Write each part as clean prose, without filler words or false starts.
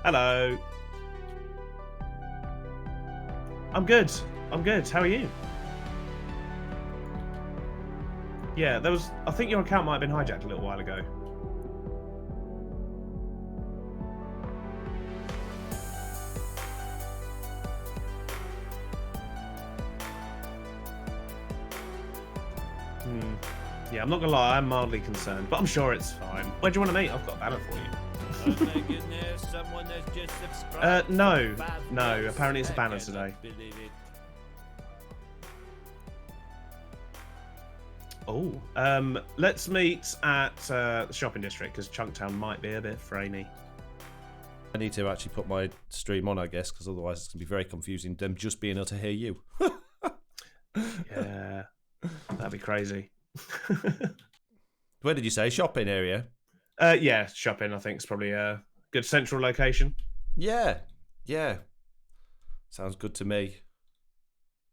Hello. I'm good. I'm good. How are you? Yeah, there was. I think your account might have been hijacked a little while ago. Yeah, I'm not gonna lie. I'm mildly concerned, but I'm sure it's fine. Where do you want to meet? I've got a banner for you. Oh my goodness, someone has just subscribed. No. Apparently it's a banner today. Oh, let's meet at the shopping district because Chunktown might be a bit framey. I need to actually put my stream on, I guess, because otherwise it's going to be very confusing, them just being able to hear you. Yeah, that'd be crazy. Where did you say? Shopping area? Yeah, shopping, I think, is probably a good central location. Yeah. Sounds good to me.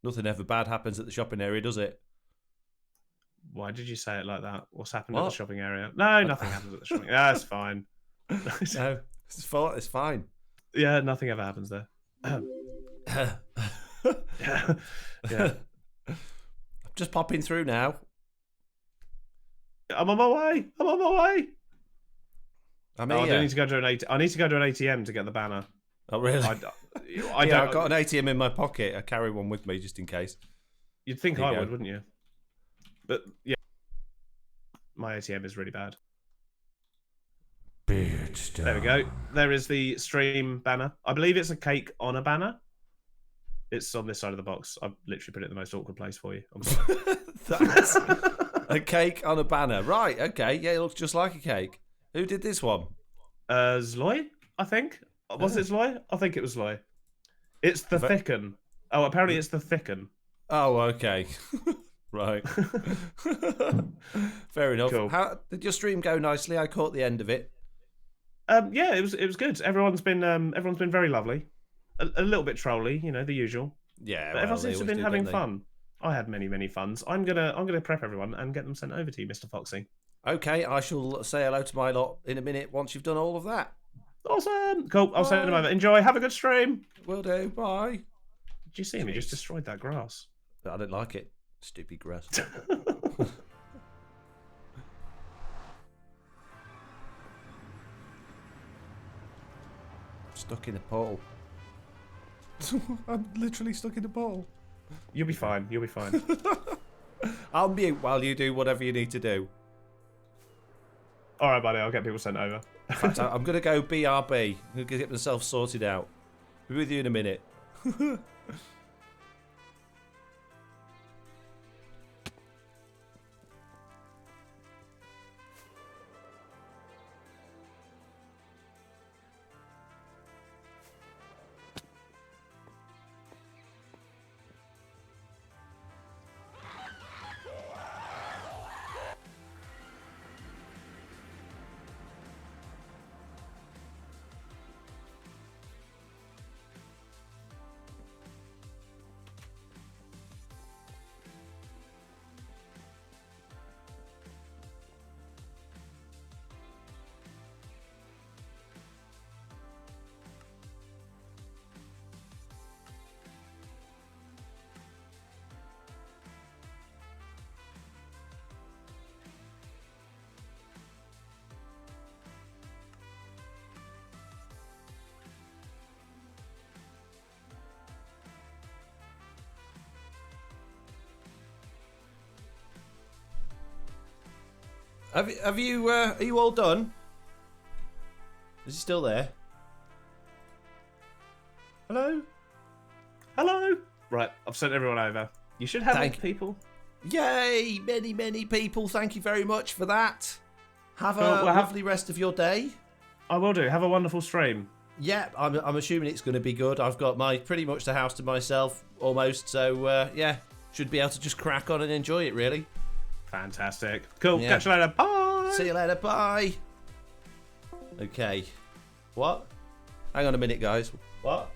Nothing ever bad happens at the shopping area, does it? Why did you say it like that? What's happened at the shopping area? No, nothing happens at the shopping area. It's fine. No, it's fine. Yeah, nothing ever happens there. Yeah. I'm just popping through now. I'm on my way. I'm I here. need to go to I need to go to an ATM to get the banner. Oh, really? I've got an ATM in my pocket. I carry one with me just in case. You'd think I would, wouldn't you? But yeah, my ATM is really bad. There we go. There is the stream banner. I believe it's a cake on a banner. It's on this side of the box. I've literally put it in the most awkward place for you. That's a cake on a banner. Right, okay. Yeah, it looks just like a cake. Who did this one? Zloy, I think. Was it Zloy? I think it was Zloy. It's the thicken. Oh, apparently it's the thicken. Oh, okay. Right. Fair enough. Cool. How did your stream go nicely? I caught the end of it. Yeah, it was good. Everyone's been very lovely. A little bit trolly, you know, the usual. Yeah, but everyone seems to have been having fun. I had many funs. I'm gonna prep everyone and get them sent over to you, Mr. Foxy. Okay, I shall say hello to my lot in a minute once you've done all of that. Awesome. Cool. I'll send them over. Enjoy. Have a good stream. Will do. Bye. Did you see me? Just destroyed that grass. I didn't like it. Stupid grass. Stuck in a portal. I'm literally stuck in a portal. You'll be fine. You'll be fine. I'll mute while you do whatever you need to do. All right, buddy. I'll get people sent over. In fact, I'm going to go BRB. I'm going to get myself sorted out. Be with you in a minute. Have you? Are you all done? Is he still there? Hello? Hello. Right, I've sent everyone over. You should have people. Yay! Many people. Thank you very much for that. Have a lovely rest of your day. I will do. Have a wonderful stream. Yeah, I'm assuming it's going to be good. I've got pretty much the house to myself almost. So yeah, should be able to just crack on and enjoy it really. Fantastic. Cool. Yeah. Catch you later. Bye. See you later. Bye. Okay. What? Hang on a minute, guys. What?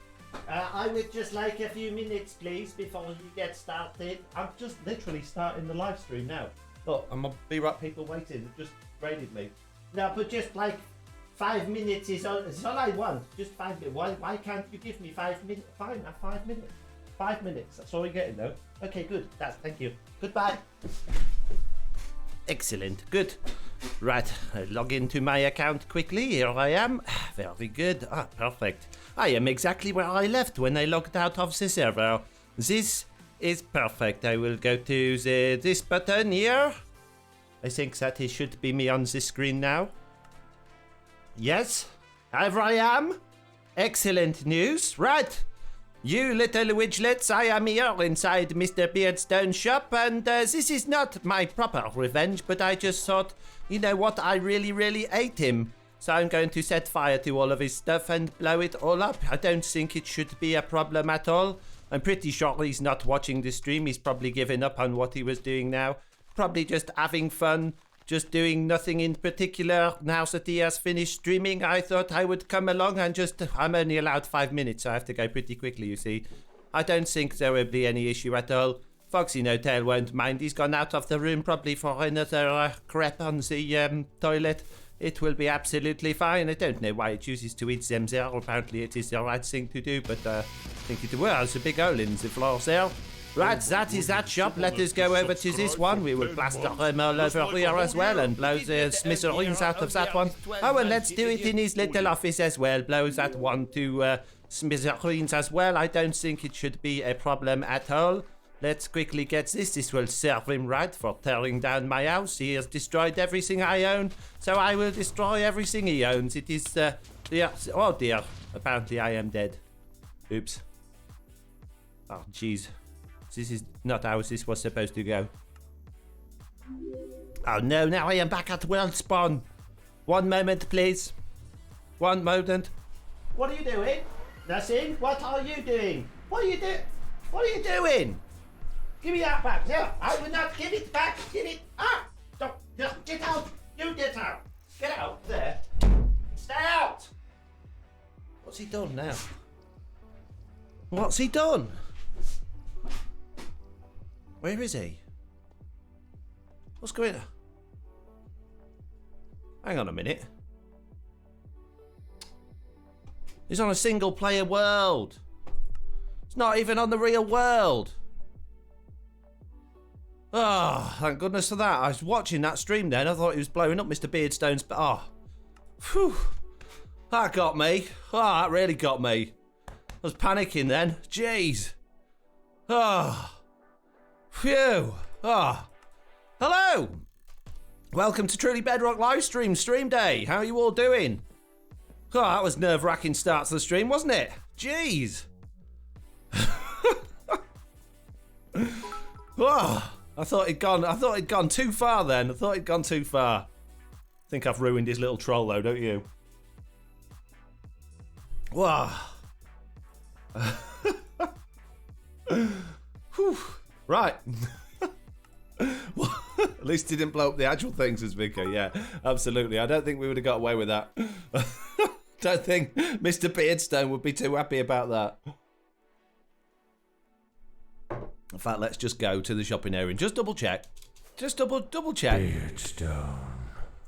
I would just like a few minutes, please, before you get started. I'm just literally starting the live stream now. Look, I'm gonna be right people waiting. They've just raided me. No, but just like 5 minutes is all I want. Just 5 minutes. Why can't you give me 5 minutes? Fine, 5 minutes. 5 minutes. That's all we're getting though. Okay, good. Thank you. Goodbye. Excellent. Good. Right. I log into my account quickly. Here I am. Very good. Perfect. I am exactly where I left when I logged out of the server. This is perfect. I will go to this button here. I think that it should be me on the screen now. Yes. Here I am. Excellent news. Right. You little widgets, I am here inside Mr. Beardstone's shop, and this is not my proper revenge, but I just thought, you know what, I really hate him. So I'm going to set fire to all of his stuff and blow it all up. I don't think it should be a problem at all. I'm pretty sure he's not watching the stream. He's probably given up on what he was doing now. Probably just having fun, just doing nothing in particular. Now that he has finished streaming, I thought I would come along and I'm only allowed 5 minutes, so I have to go pretty quickly, you see. I don't think there will be any issue at all. FoxyNoTail won't mind. He's gone out of the room probably for another crap on the toilet. It will be absolutely fine. I don't know why it chooses to eat them there. Apparently it is the right thing to do, but I think it will. There's a big hole in the floor there. Right, that is that shop. Let us go over to this one. We will plaster them all over here as well and blow the smithereens out of that one. Oh, and let's do it in his little office as well. Blow that one to smithereens as well. I don't think it should be a problem at all. Let's quickly get this. This will serve him right for tearing down my house. He has destroyed everything I own, so I will destroy everything he owns. It is, oh dear. Apparently I am dead. Oops. Oh, jeez. This is not how this was supposed to go. Oh no, now I am back at world spawn. One moment, please. One moment. What are you doing? Nothing. What are you doing? What are you doing? What are you doing? Give me that back. No, I will not give it back. Give it. Don't. Get out. You get out. Get out there. Stay out. What's he done now? What's he done? Where is he? What's going on? Hang on a minute. He's on a single player world. It's not even on the real world. Oh, thank goodness for that. I was watching that stream then. I thought he was blowing up Mr. Beardstone's. Phew. That got me. Oh, that really got me. I was panicking then. Jeez. Phew. Hello. Welcome to Truly Bedrock Livestream Stream Day. How are you all doing? That was nerve-wracking start to the stream, wasn't it? Jeez. I thought he'd gone too far then. I think I've ruined his little troll though, don't you? Wow. Right. At least he didn't blow up the actual things as Vicar. Yeah, absolutely. I don't think we would have got away with that. Don't think Mr. Beardstone would be too happy about that. In fact, let's just go to the shopping area and just double check. Just double check. Beardstone.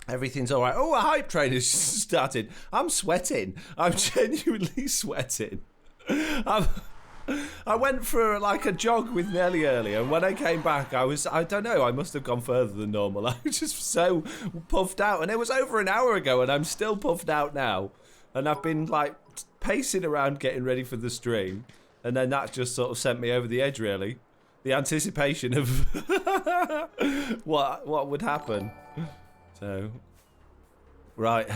Everything's all right. Oh, a hype train has started. I'm sweating. I'm genuinely sweating. I went for like a jog with Nelly earlier, and when I came back, I don't know, I must have gone further than normal. I was just so puffed out, and it was over an hour ago, and I'm still puffed out now. And I've been like pacing around getting ready for the stream, and then that just sort of sent me over the edge, really. The anticipation of what would happen. So, right.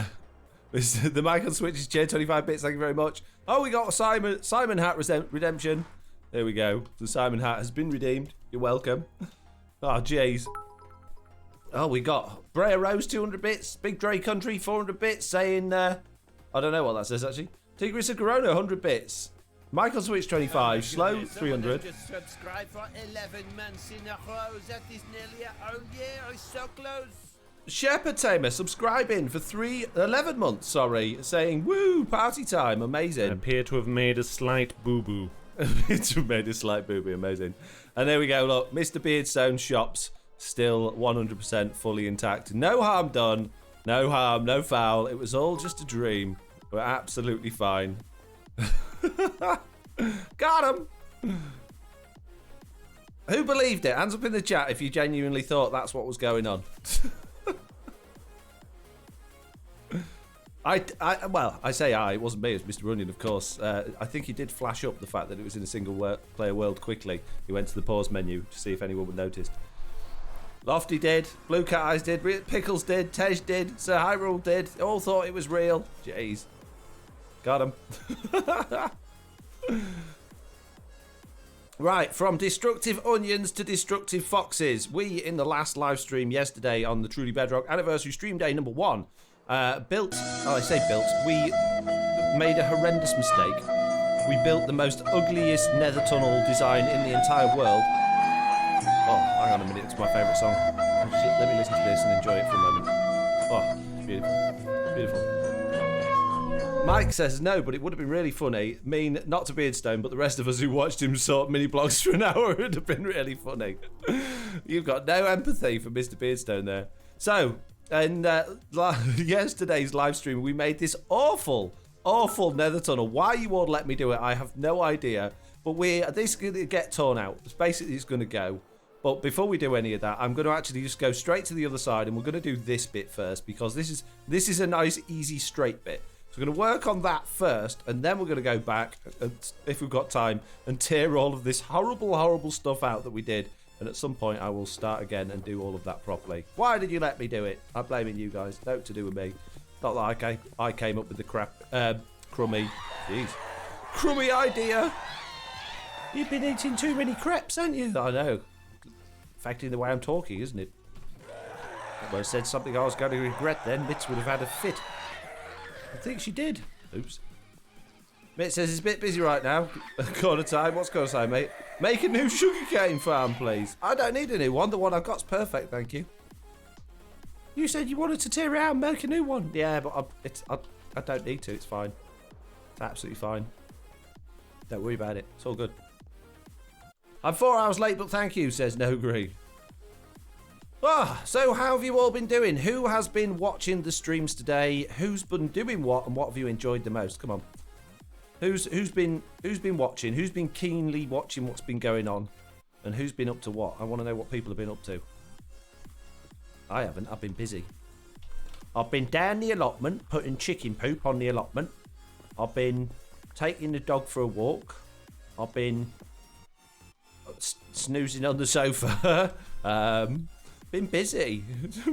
The Michael Switch is chair, 25 bits, thank you very much. Oh, we got a Simon hat redemption. There we go. The Simon hat has been redeemed. You're welcome. Oh, jeez. Oh, we got Brea Rose, 200 bits. Big Dre Country, 400 bits, saying, I don't know what that says, actually. Tigris of Corona, 100 bits. Michael Switch, 25. Slow, 300. Just subscribed for 11 months in a row. That is nearly a whole year. It's so close. Shepherd Tamer subscribing for 11 months, saying, woo, party time, amazing. Appear to have made a slight boo-boo. Amazing. And there we go, look, Mr. Beardstone shops still 100% fully intact. No harm done. No harm, no foul. It was all just a dream. We're absolutely fine. Got him! Who believed it? Hands up in the chat if you genuinely thought that's what was going on. I say it wasn't me, it was Mr. Runyon, of course. I think he did flash up the fact that it was in a single player world quickly. He went to the pause menu to see if anyone would notice. Lofty did, Blue Cat Eyes did, Pickles did, Tej did, Sir Hyrule did. All thought it was real. Jeez. Got him. Right, from destructive onions to destructive foxes. We, in the last live stream yesterday on the Truly Bedrock anniversary stream day number 1, we made a horrendous mistake. We built the most ugliest nether tunnel design in the entire world. Oh, hang on a minute, it's my favourite song. Let me listen to this and enjoy it for a moment. Oh, it's beautiful. Beautiful. Mike says no, but it would have been really funny. Not to Beardstone, but the rest of us who watched him sort mini blogs for an hour, it would have been really funny. You've got no empathy for Mr. Beardstone there. So, in yesterday's live stream, we made this awful nether tunnel. Why you all let me do it, I have no idea. But this is going to get torn out. It's going to go. But before we do any of that, I'm going to actually just go straight to the other side, and we're going to do this bit first, because this is a nice, easy, straight bit. So we're going to work on that first, and then we're going to go back, if we've got time, and tear all of this horrible, horrible stuff out that we did. And at some point, I will start again and do all of that properly. Why did you let me do it? I'm blaming you guys. No to do with me. Not that I came up with the crummy idea. You've been eating too many crepes, haven't you? I know. Affecting the way I'm talking, isn't it? If I said something I was going to regret then, Mitz would have had a fit. I think she did. Oops. Mitz says he's a bit busy right now. Corner time. What's going to say, mate? Make a new sugarcane farm, please. I don't need a new one. The one I've got's perfect, thank you. You said you wanted to tear it out and make a new one. Yeah, but I don't need to. It's fine. It's absolutely fine. Don't worry about it. It's all good. I'm 4 hours late, but thank you, says No Green. So how have you all been doing? Who has been watching the streams today? Who's been doing what, and what have you enjoyed the most? Come on. Who's been watching? Who's been keenly watching what's been going on? And who's been up to what? I want to know what people have been up to. I haven't. I've been busy. I've been down the allotment, putting chicken poop on the allotment. I've been taking the dog for a walk. I've been snoozing on the sofa. Been busy.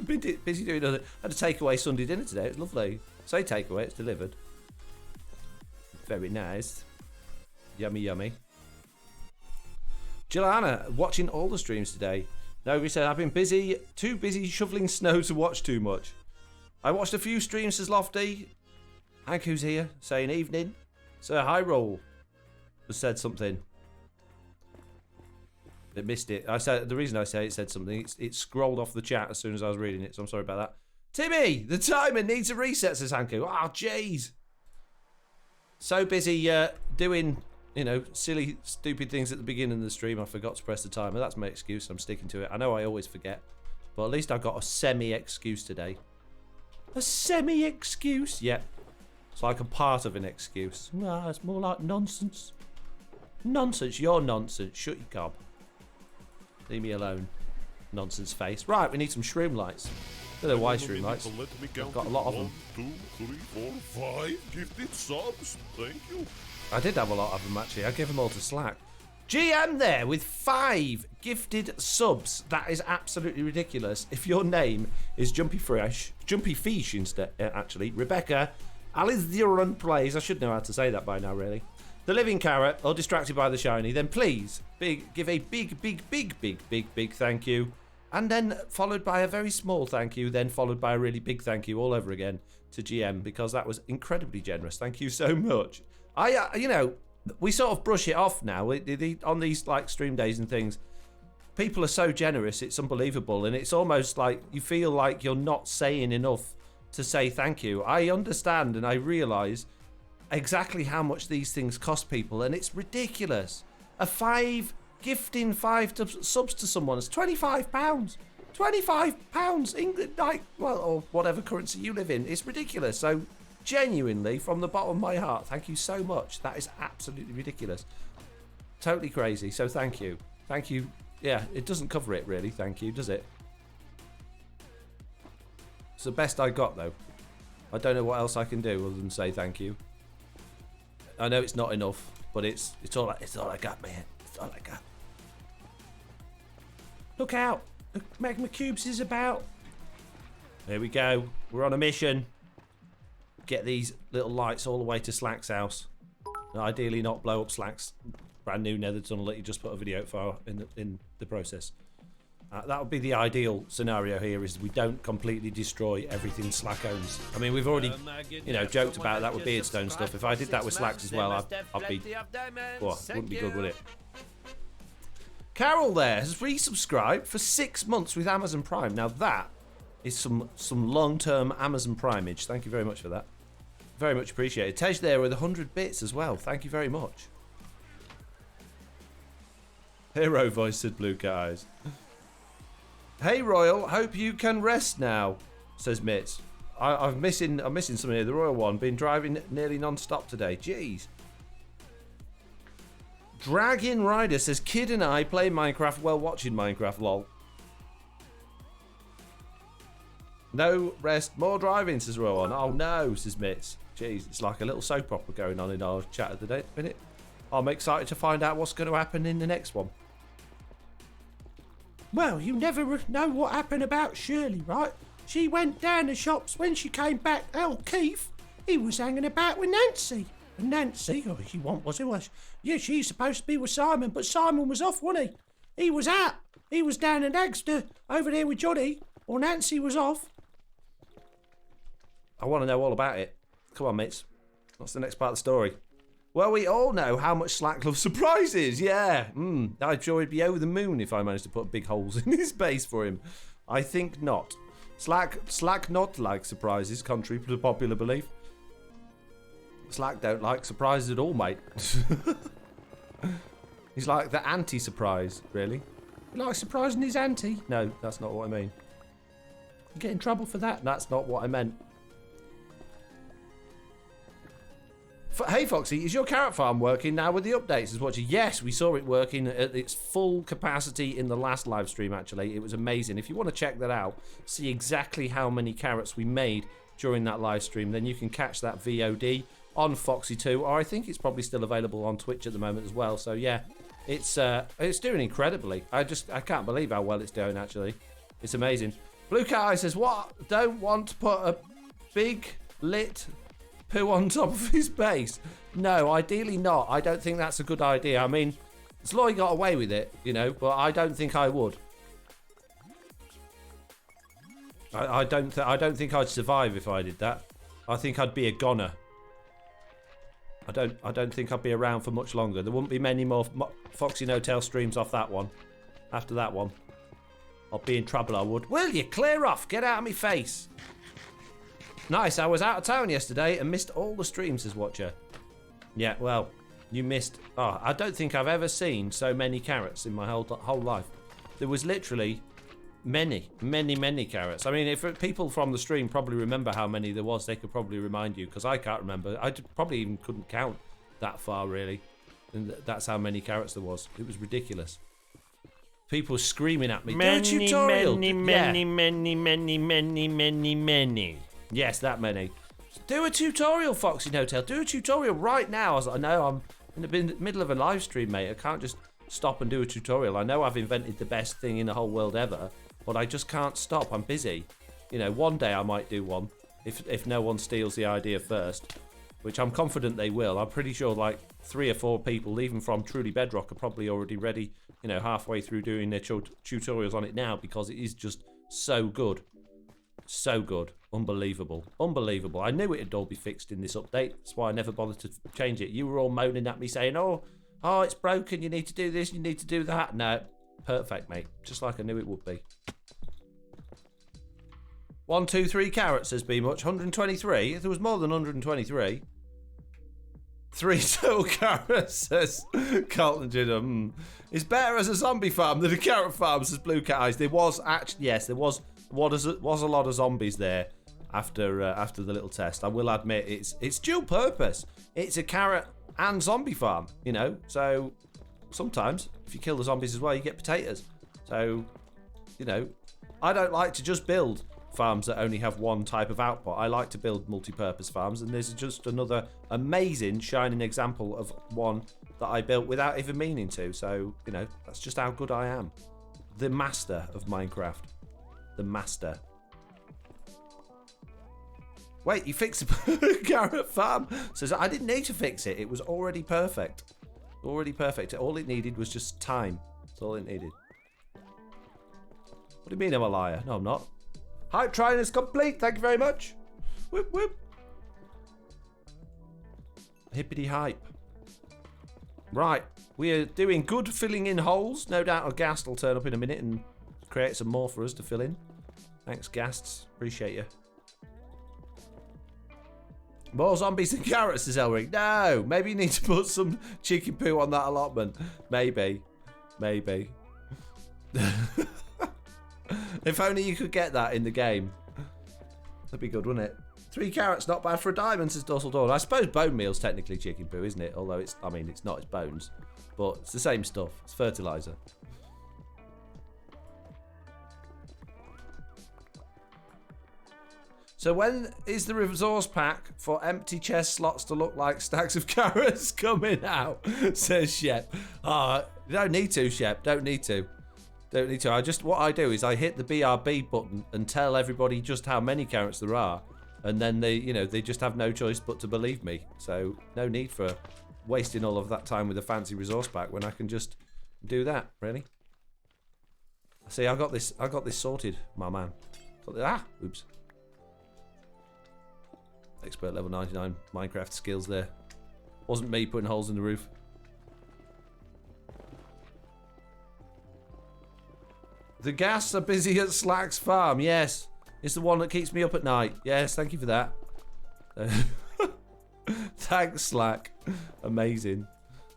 Been busy doing other. Had a takeaway Sunday dinner today. It was lovely. Say takeaway, it's delivered. Very nice. Yummy, yummy. Joanna, watching all the streams today. Nobody said, I've been busy, too busy shoveling snow to watch too much. I watched a few streams, says Lofty. Hanku's here, saying evening. Sir Hyrule has said something. It missed it. The reason I say it said something, it scrolled off the chat as soon as I was reading it, so I'm sorry about that. Timmy, the timer needs a reset, says Hanku. Oh, jeez. So busy doing, silly, stupid things at the beginning of the stream, I forgot to press the timer. That's my excuse. I'm sticking to it. I know I always forget, but at least I've got a semi-excuse today. A semi-excuse? Yep. It's like a part of an excuse. No, it's more like nonsense. Nonsense. You're nonsense. Shut your gob. Leave me alone. Nonsense face. Right, we need some shroom lights. Don't know why shroom lights. I've got a lot of them. 1, 2, 3, 4, 5 gifted subs. Thank you. I did have a lot of them, actually. I gave them all to Slack. GM there with 5 gifted subs. That is absolutely ridiculous. If your name is Jumpy Fish instead, actually. Rebecca, Alice Run Plays. I should know how to say that by now, really. The Living Carrot, or Distracted by the Shiny. Then please, give a big thank you. And then followed by a very small thank you. Then followed by a really big thank you all over again to GM, because that was incredibly generous. Thank you so much. We sort of brush it off now on these like stream days and things. People are so generous, it's unbelievable, and it's almost like you feel like you're not saying enough to say thank you. I understand and I realise exactly how much these things cost people, and it's ridiculous. Gifting 5 subs to someone is £25. £25 England, like, well, or whatever currency you live in. It's ridiculous. So, genuinely, from the bottom of my heart, thank you so much. That is absolutely ridiculous. Totally crazy. So, thank you. Thank you. Yeah, it doesn't cover it, really. Thank you, does it? It's the best I got, though. I don't know what else I can do other than say thank you. I know it's not enough, but it's all I got, man. It's all I got. Look out! The magma cubes is about. There we go. We're on a mission. Get these little lights all the way to Slack's house. And ideally, not blow up Slack's brand new nether tunnel that you just put a video for in the process. That would be the ideal scenario here, is we don't completely destroy everything Slack owns. I mean, we've already, joked about that with Beardstone stuff. If I did that with Slacks as well, I'd be... Well, wouldn't be good, would it? Carol there has resubscribed for 6 months with Amazon Prime. Now that is some long-term Amazon Primeage. Thank you very much for that. Very much appreciated. Tej there with 100 bits as well. Thank you very much. Hero voice, said Blue Cat Eyes. Hey Royal, hope you can rest now, says Mitz. I'm missing something here. The Royal one, been driving nearly non-stop today. Jeez. Dragon Rider says, Kid and I play Minecraft while watching Minecraft, lol. No rest, more driving, says Rowan. Oh no, says Mitz. Jeez, it's like a little soap opera going on in our chat at the minute. I'm excited to find out what's going to happen in the next one. Well, you never know what happened about Shirley, right? She went down the shops. When she came back, Keith, he was hanging about with Nancy. And Nancy, yeah, she's supposed to be with Simon, but Simon was off, wasn't he? He was out. He was down in Agster, over there with Johnny, or Nancy was off. I want to know all about it. Come on, mates. What's the next part of the story? Well, we all know how much Slack loves surprises, yeah. I'm sure he'd be over the moon if I managed to put big holes in his base for him. I think not. Slack not like surprises, contrary to popular belief. Slack don't like surprises at all, mate. He's like the anti-surprise, really. He likes surprising his auntie. No, that's not what I mean. You get in trouble for that? That's not what I meant. Hey Foxy, is your carrot farm working now with the updates? Is watching? Yes, we saw it working at its full capacity in the last live stream. Actually, it was amazing. If you want to check that out, see exactly how many carrots we made during that live stream, then you can catch that VOD on Foxy2, or I think it's probably still available on Twitch at the moment as well. So yeah, it's doing incredibly. I can't believe how well it's doing. Actually, it's amazing. Blue Cat Eye says, "What? Don't want to put a big lit poo on top of his base?" No, ideally not. I don't think that's a good idea. I mean, Sloy got away with it, but I don't think I would. I don't think I'd survive if I did that. I think I'd be a goner. I don't think I'd be around for much longer. There wouldn't be many more FoxyNoTail streams off that one. After that one, I'd be in trouble. I would. Will you clear off? Get out of my face. Nice, I was out of town yesterday and missed all the streams, says Watcher. Yeah, well, you missed... Oh, I don't think I've ever seen so many carrots in my whole life. There was literally many carrots. I mean, if people from the stream probably remember how many there was, they could probably remind you, because I can't remember. I probably even couldn't count that far, really. And that's how many carrots there was. It was ridiculous. People screaming at me, do a tutorial. Many. Yes, that many. Do a tutorial, FoxyNoTail. Do a tutorial right now. I was like, no, I'm in the middle of a live stream, mate. I can't just stop and do a tutorial. I know I've invented the best thing in the whole world ever, but I just can't stop. I'm busy. One day I might do one if no one steals the idea first, which I'm confident they will. I'm pretty sure like 3 or 4 people, even from Truly Bedrock, are probably already ready, halfway through doing their tutorials on it now, because it is just so good. So good. Unbelievable. I knew it'd all be fixed in this update. That's why I never bothered to change it. You were all moaning at me saying, oh, it's broken. You need to do this. You need to do that. No. Perfect, mate. Just like I knew it would be. 1, 2, 3 carrots, says B Much. 123. There was more than 123. 3 total carrots, says Carlton Jidham. It's better as a zombie farm than a carrot farm, says Blue Cat Eyes. There was actually, yes, there was a lot of zombies there after the little test. I will admit it's dual purpose. It's a carrot and zombie farm, you know. So sometimes if you kill the zombies as well, you get potatoes. So, you know, I don't like to just build farms that only have one type of output. I like to build multi-purpose farms, and this is just another amazing shining example of one that I built without even meaning to. So, you know, that's just how good I am. The master of Minecraft. The master. Wait, you fixed a carrot farm? Says, I didn't need to fix it. It was already perfect. Already perfect. All it needed was just time. That's all it needed. What do you mean I'm a liar? No, I'm not. Hype train is complete. Thank you very much. Whoop, whoop. Hippity hype. Right. We are doing good filling in holes. No doubt a ghast will turn up in a minute and create some more for us to fill in. Thanks, ghasts. Appreciate you. More zombies and carrots, says Elric. No, maybe you need to put some chicken poo on that allotment. Maybe. Maybe. If only you could get that in the game. That'd be good, wouldn't it? 3 carrots, not bad for a diamond, says Dorsal Dawn. I suppose bone meal's technically chicken poo, isn't it? Although it's, I mean, it's not, it's bones. But it's the same stuff. It's fertilizer. So when is the resource pack for empty chest slots to look like stacks of carrots coming out? Says Shep. Don't need to, Shep. Don't need to. Don't need to. What I do is I hit the BRB button and tell everybody just how many carrots there are, and then they just have no choice but to believe me. So no need for wasting all of that time with a fancy resource pack when I can just do that. Really. See, I got this sorted, my man. Oops. Expert level 99 Minecraft skills there. Wasn't me putting holes in the roof. The ghasts are busy at Slack's farm. Yes. It's the one that keeps me up at night. Yes, thank you for that. Thanks, Slack. Amazing.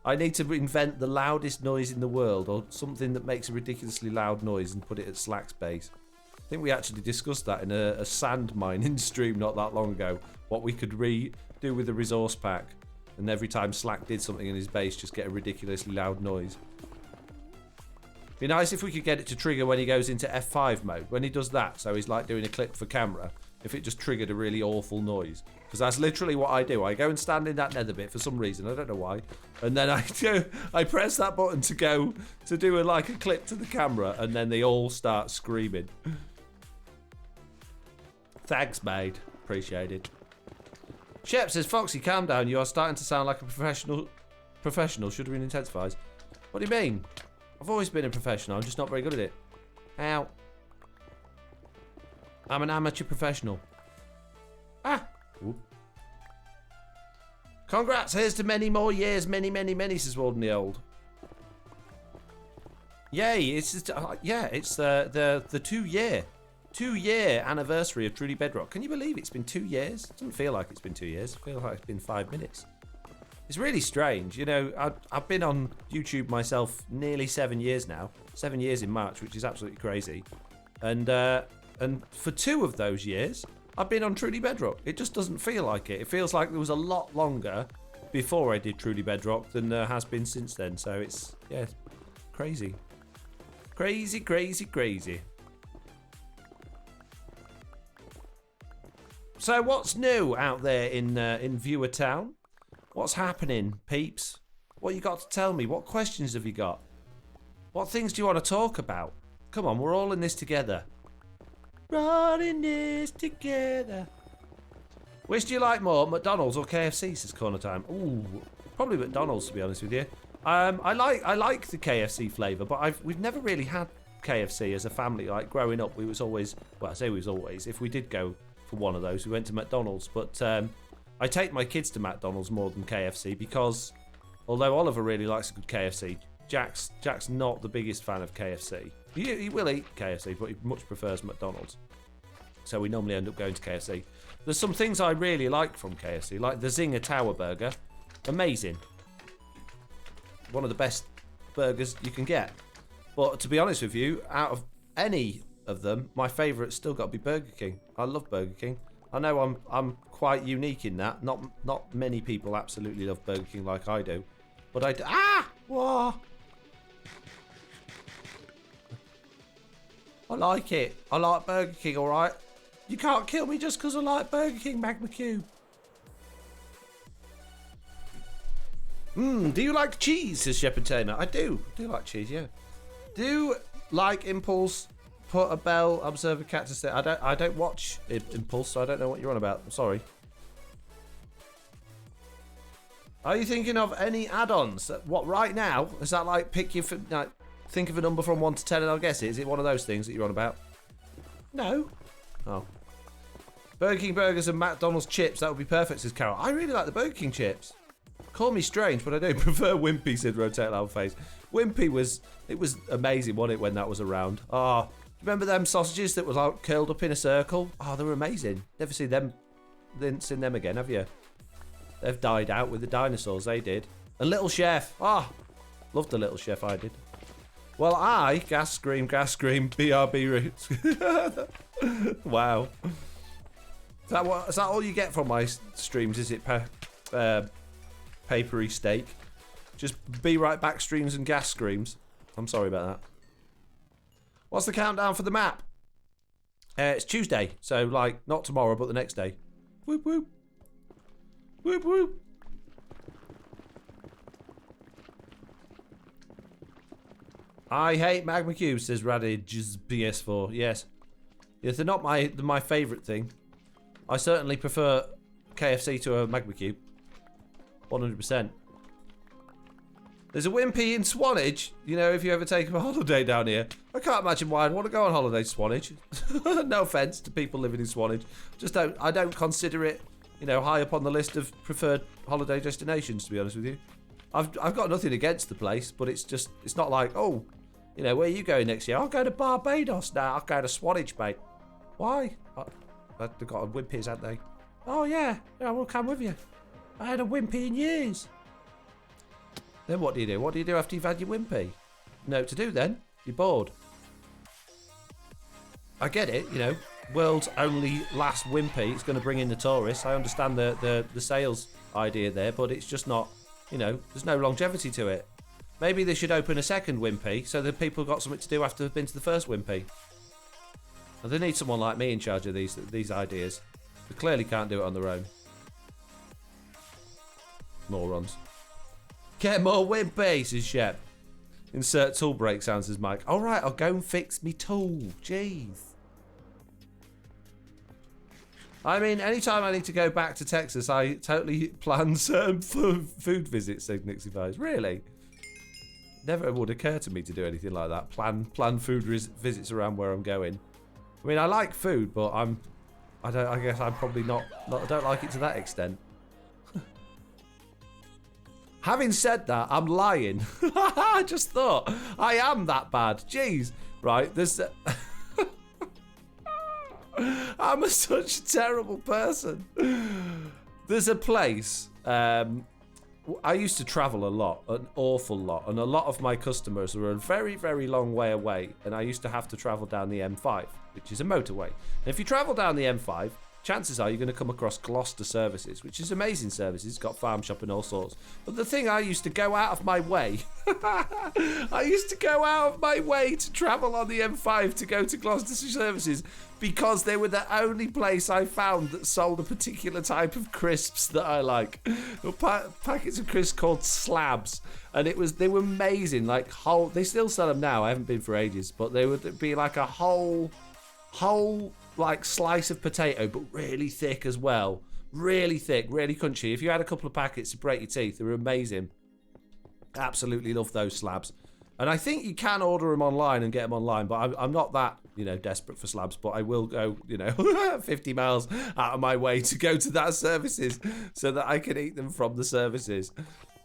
I need to invent the loudest noise in the world, or something that makes a ridiculously loud noise, and put it at Slack's base. I think we actually discussed that in a sand mining stream not that long ago. What we could do with the resource pack. And every time Slack did something in his base, just get a ridiculously loud noise. Be nice if we could get it to trigger when he goes into F5 mode. When he does that, so he's like doing a clip for camera, if it just triggered a really awful noise. Because that's literally what I do. I go and stand in that nether bit for some reason. I don't know why. And then I press that button to go to do a clip to the camera, and then they all start screaming. Thanks, mate. Appreciate it. Shep says, Foxy, calm down. You are starting to sound like a professional. Shuddering intensifies. What do you mean? I've always been a professional. I'm just not very good at it. Ow. I'm an amateur professional. Ah. Ooh. Congrats. Here's to many more years. Many, says Walden the Old. Yay. It's the 2-year anniversary of Truly Bedrock. Can you believe it's been 2 years? It doesn't feel like it's been 2 years. It feels like it's been 5 minutes. It's really strange. You know, I've been on YouTube myself nearly 7 years now. 7 years in March, which is absolutely crazy. And for 2 of those years, I've been on Truly Bedrock. It just doesn't feel like it. It feels like there was a lot longer before I did Truly Bedrock than there has been since then. So it's, yeah, crazy. Crazy. So what's new out there in Viewer Town? What's happening, peeps? What you got to tell me? What questions have you got? What things do you want to talk about? Come on, we're all in this together. We're all in this together. Which do you like more, McDonald's or KFC? Says Corner Time. Ooh, probably McDonald's, to be honest with you. I like the KFC flavour, but we've never really had KFC as a family. Like growing up, we was always, well, I say we was always. If we did go for one of those, we went to McDonald's, but. I take my kids to McDonald's more than KFC because, although Oliver really likes a good KFC, Jack's not the biggest fan of KFC. He will eat KFC, but he much prefers McDonald's. So we normally end up going to KFC. There's some things I really like from KFC, like the Zinger Tower Burger. Amazing. One of the best burgers you can get. But to be honest with you, out of any of them, my favourite's still got to be Burger King. I love Burger King. I know I'm quite unique in that. Not many people absolutely love Burger King like I do. But I do. Ah! Whoa! I like it. I like Burger King, alright? You can't kill me just because I like Burger King, Magma Q. Do you like cheese, says Shepherd Tamer. I do. I do like cheese, yeah. Do like Impulse, put a bell, observe a cat to stay. I don't watch Impulse, so I don't know what you're on about. I'm sorry. Are you thinking of any add-ons? What, right now? Is that like pick your... Like, think of a number from 1 to 10 and I'll guess it. Is it one of those things that you're on about? No. Oh. Burger King burgers and McDonald's chips. That would be perfect, says Carol. I really like the Burger King chips. Call me strange, but I do prefer Wimpy, said Rotate Loud Face. Wimpy was... It was amazing, wasn't it, when that was around? Oh, remember them sausages that was like curled up in a circle? Oh, they were amazing. Never seen them... Seen them again, have you? They've died out with the dinosaurs, they did. And Little Chef. Ah, loved the Little Chef, I did. Well, gas scream, BRB roots. Wow. Is that all you get from my streams? Is it papery steak? Just be right back streams and gas screams. I'm sorry about that. What's the countdown for the map? It's Tuesday, so like not tomorrow, but the next day. Whoop whoop. Whoop whoop. I hate Magma Cube, says Radige's PS4. Yes. Yes, they're not my favourite thing. I certainly prefer KFC to a Magma Cube. 100%. There's a Wimpy in Swanage. You know, if you ever take a holiday down here. I can't imagine why I'd want to go on holiday to Swanage. No offence to people living in Swanage. I don't consider it, you know, high up on the list of preferred holiday destinations, to be honest with you. I've got nothing against the place, but it's not like, oh, you know, where are you going next year? I'll go to Barbados now. I'll go to Swanage, mate. Why? They've got Wimpies, haven't they? Oh, yeah. Yeah, we'll come with you. I had a Wimpy in years. Then what do you do? What do you do after you've had your Wimpy? No to do then. You're bored. I get it, you know. World's only last Wimpy. It's going to bring in the tourists. I understand the sales idea there, but it's just not, you know, there's no longevity to it. Maybe they should open a second Wimpy so that people got something to do after they've been to the first Wimpy. And they need someone like me in charge of these ideas. They clearly can't do it on their own. Morons. Get more Wimpy, says Shep. Insert tool break sounds, says Mike. Alright, I'll go and fix me tool. Jeez. I mean, anytime I need to go back to Texas, I totally plan certain food visits, said Nixifies. Really? Never would occur to me to do anything like that. Plan food visits around where I'm going. I mean, I like food, but I guess I'm probably not I don't like it to that extent. Having said that, I'm lying. I just thought I am that bad. Jeez, right? There's. I'm such a terrible person. There's a place. I used to travel a lot, an awful lot, and a lot of my customers were a very, very long way away, and I used to have to travel down the M5, which is a motorway. And if you travel down the M5, chances are you're going to come across Gloucester Services, which is amazing services. It's got farm shop and all sorts. But the thing I used to go out of my way, I used to go out of my way to travel on the M5 to go to Gloucester Services because they were the only place I found that sold a particular type of crisps that I like. Packets of crisps called slabs. And they were amazing. Like they still sell them now. I haven't been for ages, but they would be like a whole like slice of potato, but really thick as well. Really thick, really crunchy. If you had a couple of packets to break your teeth, they were amazing. Absolutely love those slabs. And I think you can order them online and get them online, but I'm not that, you know, desperate for slabs, but I will go, you know, 50 miles out of my way to go to that services so that I can eat them from the services.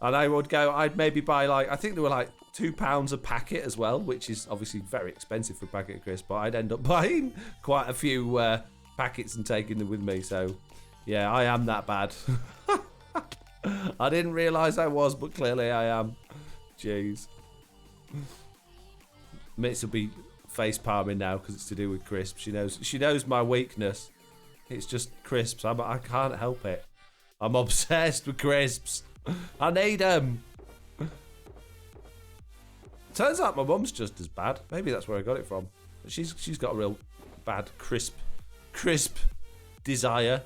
And I'd maybe buy I think they were like £2 a packet as well, which is obviously very expensive for a packet of crisps, but I'd end up buying quite a few packets and taking them with me. So, yeah, I am that bad. I didn't realise I was, but clearly I am. Jeez. Mitz will be face palming now because it's to do with crisps. She knows my weakness. It's just crisps. I can't help it. I'm obsessed with crisps. I need them. Turns out my mum's just as bad. Maybe that's where I got it from. She's got a real bad crisp desire.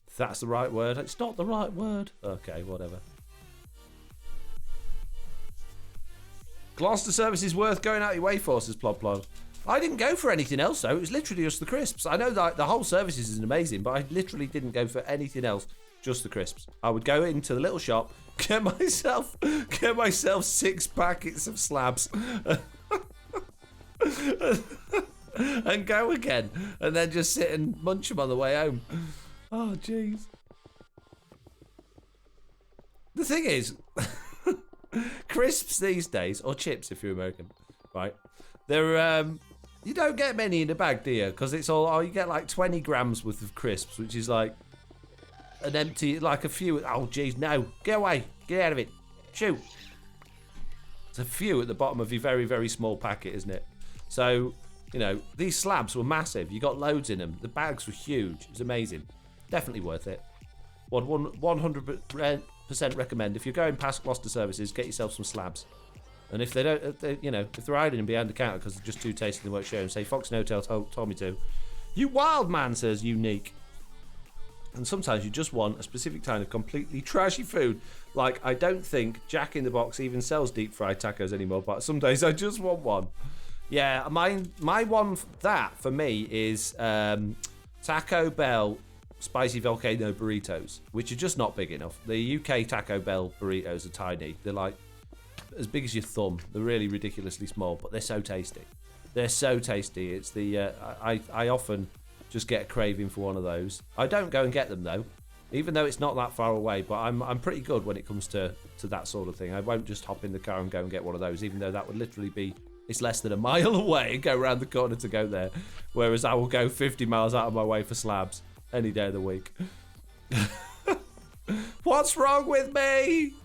If that's the right word. It's not the right word. Okay, whatever. Gloucester service is worth going out your way for, says Plod Plod. I didn't go for anything else though. It was literally just the crisps. I know that the whole service is amazing, but I literally didn't go for anything else. Just the crisps. I would go into the little shop, get myself 6 packets of slabs, and go again, and then just sit and munch them on the way home. Oh, jeez. The thing is, crisps these days, or chips if you're American, right? They're you don't get many in a bag, do you? Because it's all you get like 20 grams worth of crisps, which is like an empty, like a few. Oh, jeez, no, get away, get out of it, shoot. It's a few at the bottom of your very, very small packet, isn't it? So, you know, these slabs were massive. You got loads in them. The bags were huge. It was amazing. Definitely worth it. 100% recommend. If you're going past Gloucester services, get yourself some slabs. And if they don't, if they're hiding them behind the counter because they're just too tasty and they won't share them, say FoxyNoTail told me to. You wild man, says Unique. And sometimes you just want a specific kind of completely trashy food. Like, I don't think Jack in the Box even sells deep fried tacos anymore, but some days I just want one. Yeah, my one that for me is Taco Bell spicy volcano burritos, which are just not big enough. The UK Taco Bell burritos are tiny. They're like as big as your thumb. They're really ridiculously small, but they're so tasty. They're so tasty. It's the I often just get a craving for one of those. I don't go and get them though, even though it's not that far away. But I'm pretty good when it comes to that sort of thing. I won't just hop in the car and go and get one of those, even though that would literally be, it's less than a mile away and go around the corner to go there. Whereas I will go 50 miles out of my way for slabs any day of the week. What's wrong with me?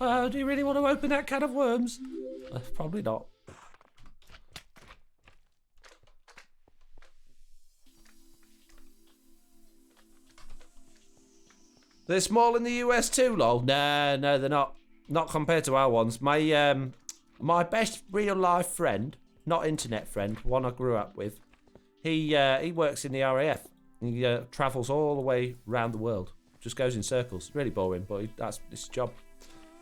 Do you really want to open that can of worms? Probably not. They're small in the US too, lol. No, they're not. Not compared to our ones. My best real life friend, not internet friend, one I grew up with, he works in the RAF. He travels all the way around the world. Just goes in circles. Really boring, but that's his job.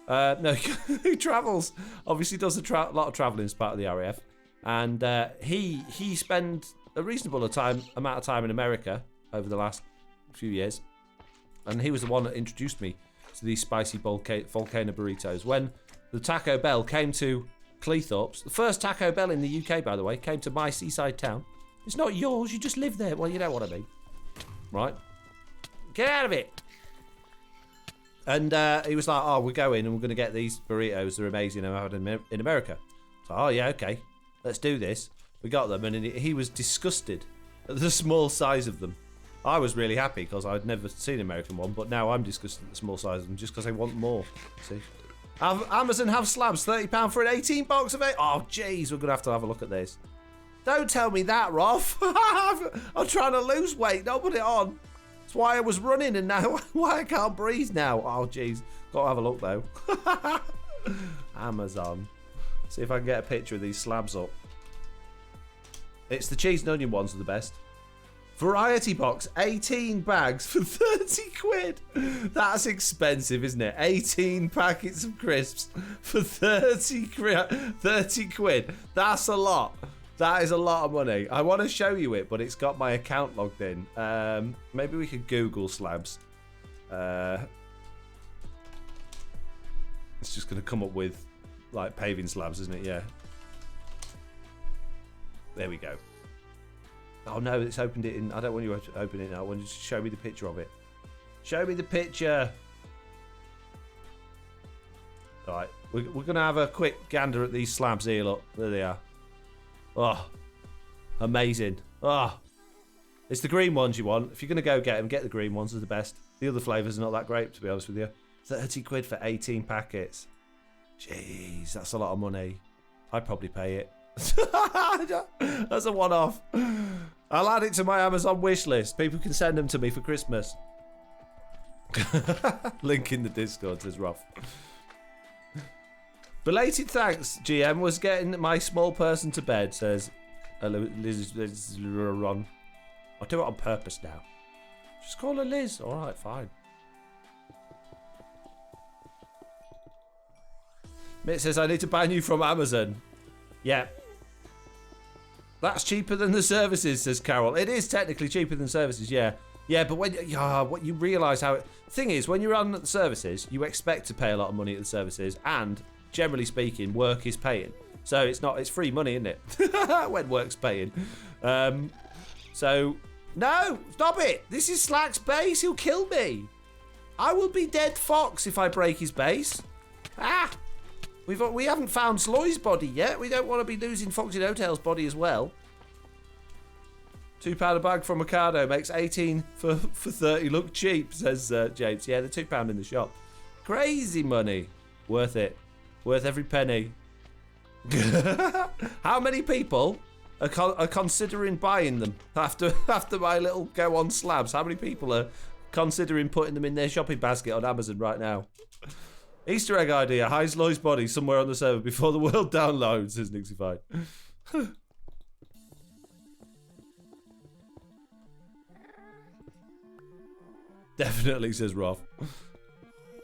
No, he travels. Obviously does a lot of travelling as part of the RAF. And he spent a reasonable amount of time in America over the last few years. And he was the one that introduced me to these spicy volcano burritos. When the Taco Bell came to Cleethorpes, the first Taco Bell in the UK, by the way, came to my seaside town. It's not yours, you just live there. Well, you know what I mean. Right? Get out of it! And he was like, oh, we're going and we're going to get these burritos. They're amazing. I've had them in America. So, oh, yeah, okay. Let's do this. We got them, and he was disgusted at the small size of them. I was really happy because I'd never seen an American one, but now I'm disgusted at the small size of them just because I want more. See? Amazon have slabs, £30 for an 18 box of it. Oh, jeez, we're going to have a look at this. Don't tell me that, Roth. I'm trying to lose weight. Don't put it on. That's why I was running and now why I can't breathe now. Oh, jeez. Got to have a look, though. Amazon. See if I can get a picture of these slabs up. It's the cheese and onion ones are the best. Variety box, 18 bags for 30 quid. That's expensive, isn't it? 18 packets of crisps for 30 quid. That's a lot. That is a lot of money. I want to show you it, but it's got my account logged in. Maybe we could Google slabs. It's just going to come up with like paving slabs, isn't it? Yeah. There we go. Oh no, it's opened it in. I don't want you to open it now. I want you to show me the picture of it. Show me the picture. Alright, we're going to have a quick gander at these slabs here. Look, there they are. Oh, amazing. Oh, it's the green ones you want. If you're going to go get them, get the green ones. They're the best. The other flavours are not that great, to be honest with you. 30 quid for 18 packets. Jeez, that's a lot of money. I'd probably pay it. That's a one-off. I'll add it to my Amazon wish list. People can send them to me for Christmas. Link in the Discord, says Roth. Belated thanks, GM, was getting my small person to bed, says Liz Ron. I'll do it on purpose now. Just call her Liz. Alright, fine. Mitt says, I need to ban you from Amazon. Yeah. That's cheaper than the services, says Carol. It is technically cheaper than services, yeah. Yeah, but when what you realise how... Thing is, when you're on the services, you expect to pay a lot of money at the services, and, generally speaking, work is paying. So it's free money, isn't it? When work's paying. So, no, stop it. This is Slack's base. He'll kill me. I will be dead fox if I break his base. Ah! We haven't found Sloy's body yet. We don't want to be losing FoxyNoTail's body as well. £2 a bag from Ocado makes 18 for 30. Look cheap, says James. Yeah, they're £2 in the shop. Crazy money. Worth it. Worth every penny. How many people are considering buying them after my little go on slabs? How many people are considering putting them in their shopping basket on Amazon right now? Easter egg idea. Hide Sloy's body somewhere on the server before the world downloads, says Nixified. Definitely, says Roth.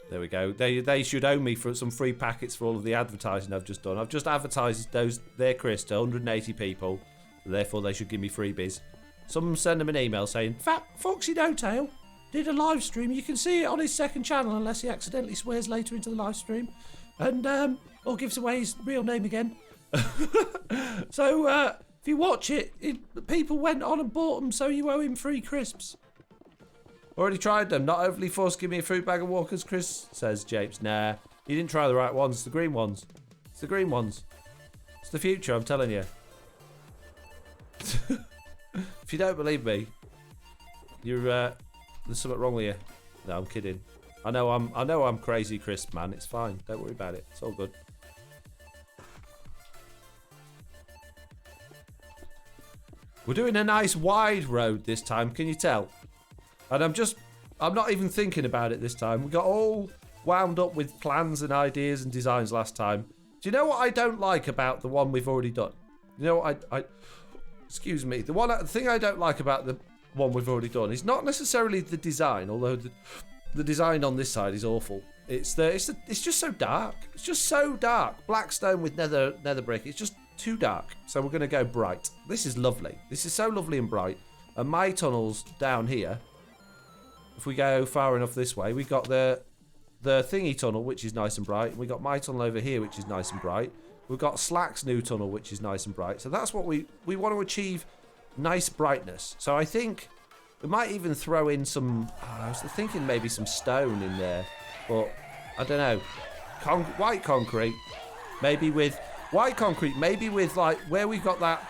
There we go. They should owe me for some free packets for all of the advertising I've just done. I've just advertised their crisps to 180 people. Therefore, they should give me freebies. Someone send them an email saying, FoxyNoTail did a live stream. You can see it on his second channel unless he accidentally swears later into the live stream. And, or gives away his real name again. So, if you watch it, people went on and bought them, so you owe him free crisps. Already tried them. Not overly forced. Give me a fruit bag of Walker's crisps, says Japes. Nah, you didn't try the right ones. It's the green ones. It's the green ones. It's the future, I'm telling you. If you don't believe me, there's something wrong with you. No, I'm kidding. I know I'm crazy crisp, man. It's fine. Don't worry about it. It's all good. We're doing a nice wide road this time. Can you tell? And I'm not even thinking about it this time. We got all wound up with plans and ideas and designs last time. Do you know what I don't like about the one we've already done? You know what excuse me. The thing I don't like about the one we've already done is not necessarily the design, although the design on this side is awful. It's just so dark. It's just so dark. Black stone with nether brick. It's just too dark. So we're going to go bright. This is lovely. This is so lovely and bright. And my tunnel's down here. If we go far enough this way, we've got the thingy tunnel, which is nice and bright. We've got my tunnel over here, which is nice and bright. We've got Slack's new tunnel, which is nice and bright. So that's what we want to achieve, nice brightness. So I think we might even throw in some, I was thinking maybe some stone in there. But I don't know. White concrete, maybe with like where we've got that...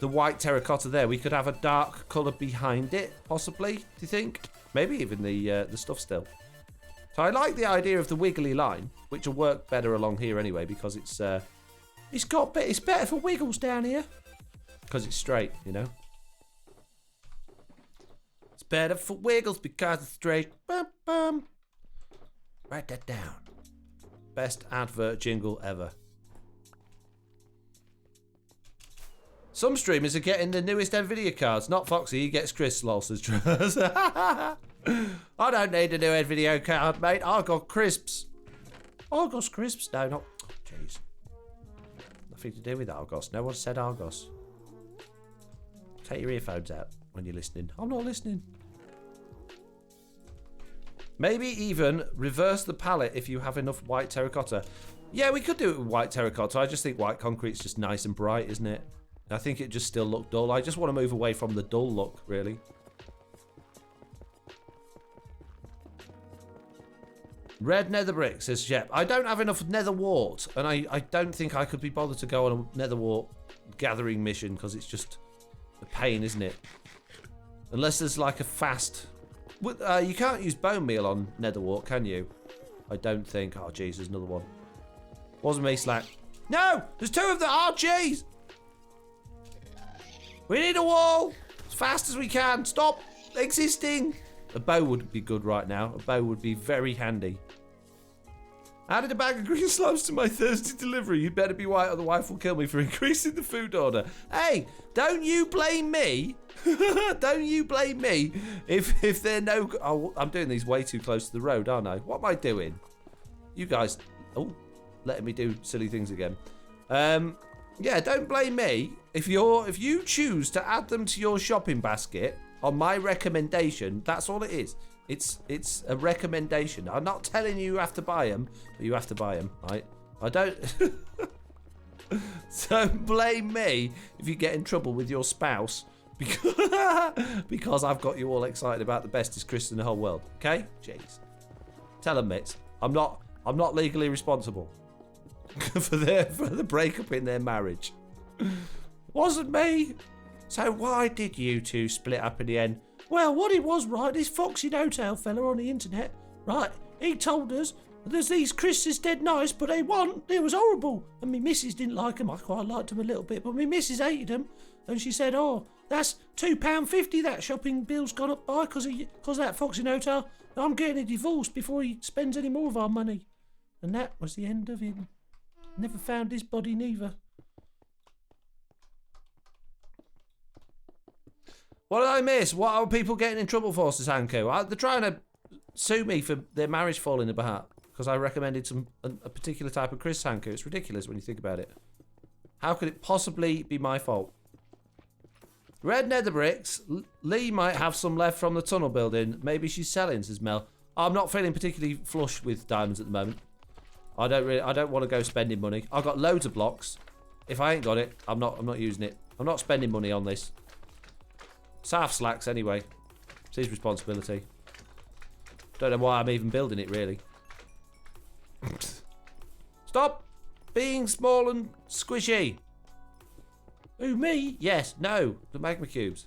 the white terracotta there, we could have a dark colour behind it, possibly, do you think? Maybe even the stuff still. So I like the idea of the wiggly line, which will work better along here anyway, because it's better for wiggles down here. Because it's straight, you know? It's better for wiggles because it's straight. Bum, bum. Write that down. Best advert jingle ever. Some streamers are getting the newest NVIDIA cards. Not Foxy, he gets Chris Losses. I don't need a new NVIDIA card, mate. I got crisps. Argos crisps? No, not... Jeez. Nothing to do with Argos. No one said Argos. Take your earphones out when you're listening. I'm not listening. Maybe even reverse the palette if you have enough white terracotta. Yeah, we could do it with white terracotta. I just think white concrete's just nice and bright, isn't it? I think it just still looked dull. I just want to move away from the dull look, really. Red nether brick, says Jep. I don't have enough nether wart, and I don't think I could be bothered to go on a nether wart gathering mission, because it's just a pain, isn't it? Unless there's like a fast You can't use bone meal on Netherwart, can you? I don't think. Oh, jeez, there's another one. Wasn't me, Slack. No! There's 2 of the RGs! We need a wall! As fast as we can. Stop existing! A bow would be good right now. A bow would be very handy. Added a bag of green slabs to my Thursday delivery. You better be white or the wife will kill me for increasing the food order. Hey, don't you blame me. Don't you blame me if they're no... Oh, I'm doing these way too close to the road, aren't I? What am I doing? You guys... Oh, letting me do silly things again. Yeah, don't blame me. If you choose to add them to your shopping basket on my recommendation, that's all it is. It's a recommendation. I'm not telling you have to buy them, but you have to buy them, right? I don't... So blame me if you get in trouble with your spouse because I've got you all excited about the bestest Chris in the whole world, okay? Jeez. Tell them, Mitz. I'm not legally responsible for the breakup in their marriage. Wasn't me. So why did you two split up in the end? Well, what it was, right, this FoxyNoTail fella on the internet, right, he told us there's these Chris's dead nice, but they was horrible. And me missus didn't like them. I quite liked them a little bit, but me missus hated them. And she said, oh, that's £2.50 that shopping bill's gone up by because of that FoxyNoTail. I'm getting a divorce before he spends any more of our money. And that was the end of him. Never found his body neither. What did I miss? What are people getting in trouble for, says Hanko? They're trying to sue me for their marriage falling apart because I recommended a particular type of Chris Hanko. It's ridiculous when you think about it. How could it possibly be my fault? Red nether bricks. Lee might have some left from the tunnel building. Maybe she's selling, says Mel. I'm not feeling particularly flush with diamonds at the moment. I don't want to go spending money. I've got loads of blocks. If I ain't got it, I'm not using it. I'm not spending money on this. South slacks anyway. It's his responsibility. Don't know why I'm even building it, really. Stop being small and squishy. Who, me? Yes, no. The magma cubes.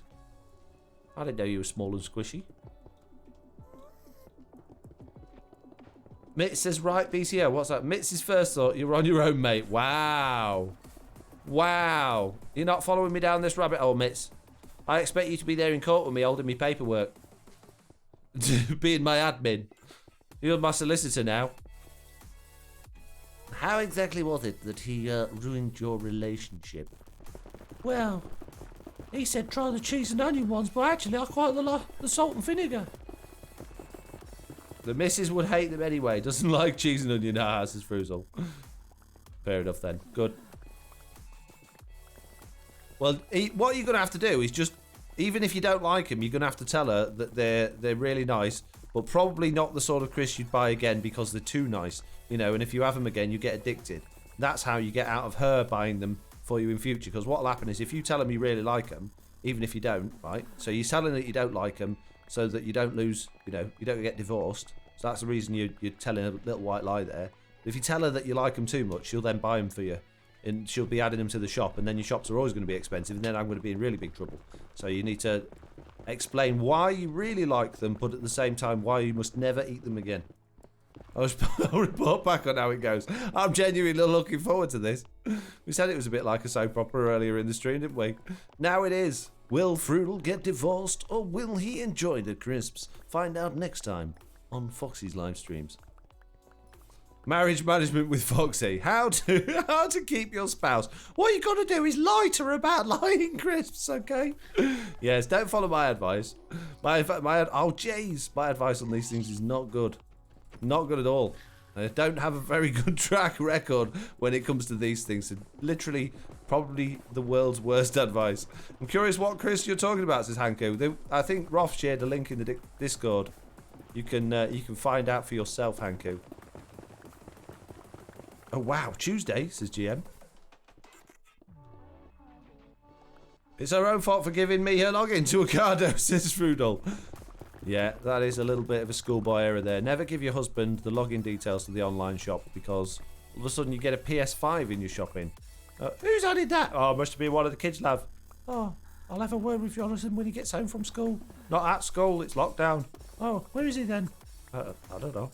I didn't know you were small and squishy. Mitz says, right, BCO, what's that? Mitz's first thought, you're on your own, mate. Wow. Wow. You're not following me down this rabbit hole, Mitz. I expect you to be there in court with me holding me paperwork. Being my admin. You're my solicitor now. How exactly was it that he ruined your relationship? Well, he said try the cheese and onion ones, but actually I quite like the salt and vinegar. The missus would hate them anyway. Doesn't like cheese and onion, says Fruzel. Fair enough then. Good. Well, what you're going to have to do is just, even if you don't like them, you're going to have to tell her that they're really nice, but probably not the sort of Chris you'd buy again because they're too nice. You know, and if you have them again, you get addicted. That's how you get out of her buying them for you in future. Because what will happen is if you tell them you really like them, even if you don't, right? So you're telling that you don't like them so that you don't lose, you know, you don't get divorced. So that's the reason you're telling a little white lie there. If you tell her that you like them too much, she'll then buy them for you. And she'll be adding them to the shop, and then your shops are always going to be expensive, and then I'm going to be in really big trouble. So you need to explain why you really like them, but at the same time why you must never eat them again. I'll report back on how it goes. I'm genuinely looking forward to this. We said it was a bit like a soap opera earlier in the stream, didn't we? Now it is. Will Frugal get divorced, or will he enjoy the crisps? Find out next time on Foxy's live streams. Marriage management with Foxy. How to keep your spouse. What you got to do is lie to her about lying crisps, okay? Yes, don't follow my advice. My advice on these things is not good. Not good at all. I don't have a very good track record when it comes to these things. Literally, probably the world's worst advice. I'm curious what Chris you're talking about, says Hanko. I think Roth shared a link in the Discord. You can find out for yourself, Hanko. Oh, wow. Tuesday, says GM. It's her own fault for giving me her login to Ocado, says Frudel. Yeah, that is a little bit of a schoolboy error there. Never give your husband the login details to the online shop because all of a sudden you get a PS5 in your shopping. Who's added that? Oh, it must have been one of the kids, love. Oh, I'll have a word with Jonathan when he gets home from school. Not at school, it's lockdown. Oh, where is he then? I don't know.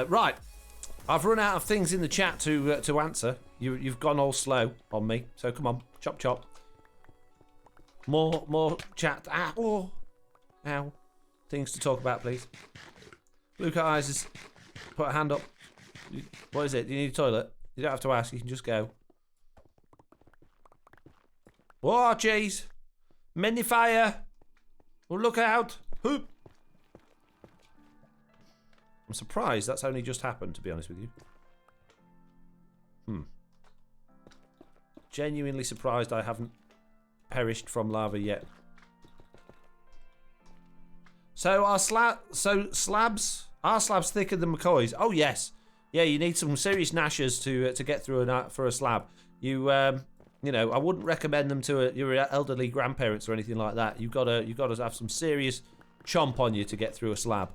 Right. I've run out of things in the chat to answer. You've gone all slow on me, so come on, chop chop. More chat. Ow. Things to talk about, please. Luca Eyes has put a hand up. What is it? Do you need a toilet? You don't have to ask. You can just go. Oh, jeez. Many fire. Oh, look out. Hoop. I'm surprised that's only just happened, to be honest with you. Genuinely surprised I haven't perished from lava yet. So are slabs thicker than McCoys? Oh yes, yeah. You need some serious gnashers to get through for a slab. You know, I wouldn't recommend them to your elderly grandparents or anything like that. You've got to have some serious chomp on you to get through a slab.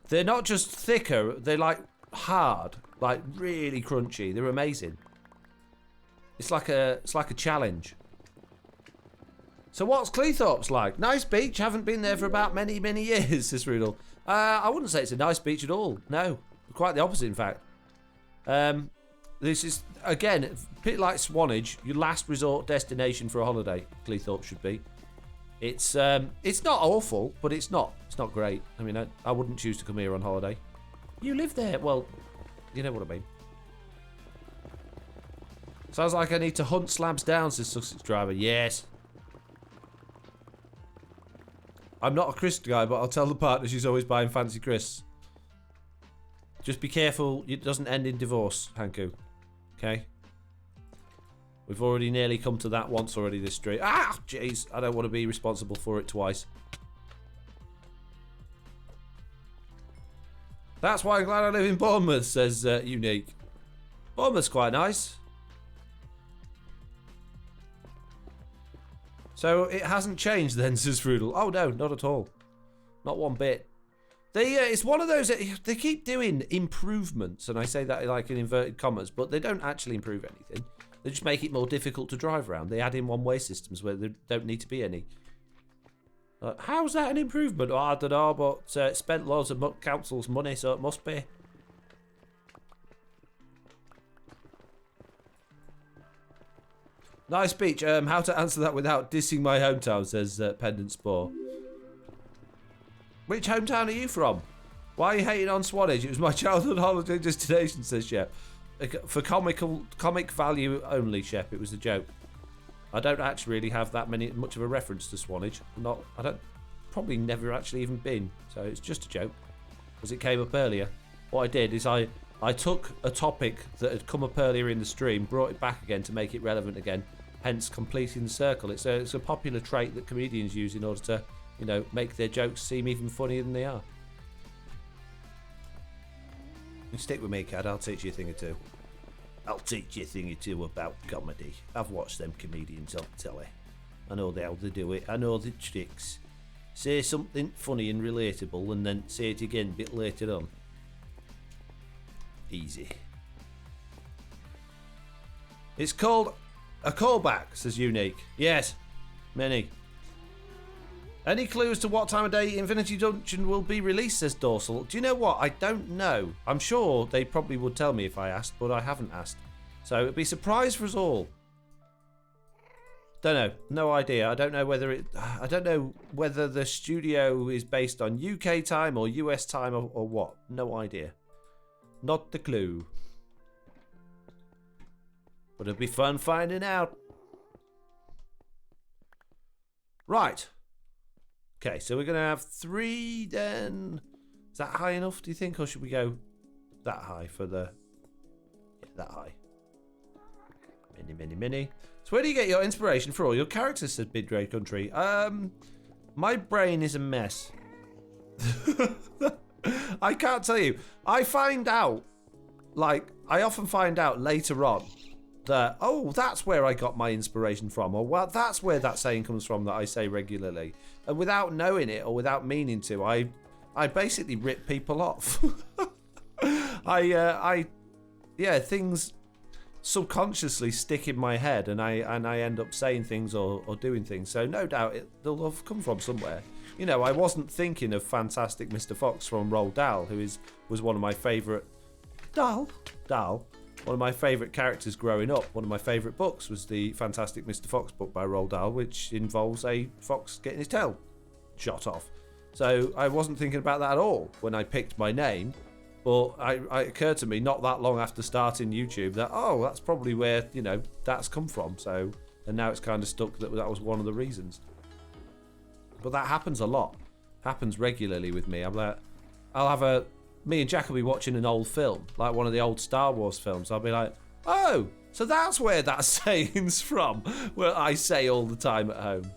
They're not just thicker; they're like hard, like really crunchy. They're amazing. It's like a challenge. So what's Cleethorpes like? Nice beach. Haven't been there for about many years. Says Rudel. I wouldn't say it's a nice beach at all. No, quite the opposite, in fact. This is again a bit like Swanage, your last resort destination for a holiday. Cleethorpes should be. It's not awful, but it's not great. I mean, I wouldn't choose to come here on holiday. You live there. Well, you know what I mean. Sounds like I need to hunt slabs down, says Sussex Driver. Yes. I'm not a crisp guy, but I'll tell the partner she's always buying fancy crisps. Just be careful it doesn't end in divorce, Hanku. Okay? We've already nearly come to that once already this street. Ah, jeez. I don't want to be responsible for it twice. That's why I'm glad I live in Bournemouth, says Unique. Bournemouth's quite nice. So it hasn't changed then, says Frudel. Oh no, not at all. Not one bit. It's one of those, they keep doing improvements, and I say that like in inverted commas, but they don't actually improve anything. They just make it more difficult to drive around. They add in one-way systems where there don't need to be any. How's that an improvement? Oh, I don't know, but it spent loads of council's money, so it must be. Nice speech. How to answer that without dissing my hometown, says Pendant Spore. Which hometown are you from? Why are you hating on Swanage? It was my childhood holiday destination, says Shep. For comic value only, Shep. It was a joke. I don't actually really have that much of a reference to Swanage. Probably never actually even been. So it's just a joke. Because it came up earlier. What I did is I took a topic that had come up earlier in the stream, brought it back again to make it relevant again, hence completing the circle. It's a popular trait that comedians use in order to, you know, make their jokes seem even funnier than they are. You stick with me, Cad. I'll teach you a thing or two. I'll teach you a thing or two about comedy. I've watched them comedians on telly. I know how they do it. I know the tricks. Say something funny and relatable and then say it again a bit later on. Easy. It's called a callback, says Unique. Yes, many. Any clues to what time of day Infinity Dungeon will be released, says Dorsal. Do you know what? I don't know. I'm sure they probably would tell me if I asked, but I haven't asked. So it'd be a surprise for us all. Don't know. No idea. I don't know whether the studio is based on UK time or US time or what. No idea. Not the clue. But it'll be fun finding out. Right. Okay, so we're going to have 3 then. Is that high enough, do you think? Or should we go that high for the... Yeah, that high. Mini. So where do you get your inspiration for all your characters, said Bidray Country? My brain is a mess. I can't tell you. I find out, like, I often find out later on that, oh, that's where I got my inspiration from, or well, that's where that saying comes from that I say regularly. And without knowing it or without meaning to, I I basically rip people off. Things subconsciously stick in my head, and I end up saying things or doing things. So no doubt they'll have come from somewhere. You know, I wasn't thinking of Fantastic Mr. Fox from Roald Dahl, who was one of my favourite Dahl, one of my favourite characters growing up. One of my favourite books was the Fantastic Mr. Fox book by Roald Dahl, which involves a fox getting his tail shot off. So I wasn't thinking about that at all when I picked my name. But it occurred to me not that long after starting YouTube that, that's probably where, you know, that's come from. So, and now it's kind of stuck that was one of the reasons. But that happens a lot. Happens regularly with me. Me and Jack will be watching an old film, like one of the old Star Wars films. I'll be like, oh, so that's where that saying's from, where I say all the time at home.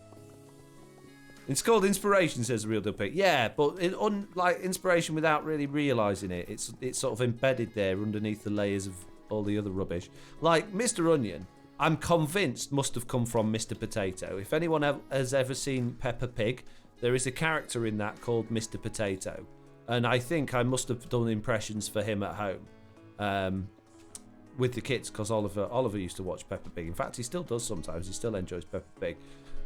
It's called inspiration, says the Real Deal Pig. Yeah, but like inspiration without really realising it. It's sort of embedded there underneath the layers of all the other rubbish. Like Mr. Onion, I'm convinced must have come from Mr. Potato. If anyone has ever seen Peppa Pig, there is a character in that called Mr. Potato. And I think I must have done impressions for him at home with the kids, because Oliver used to watch Peppa Pig. In fact, he still does sometimes. He still enjoys Peppa Pig.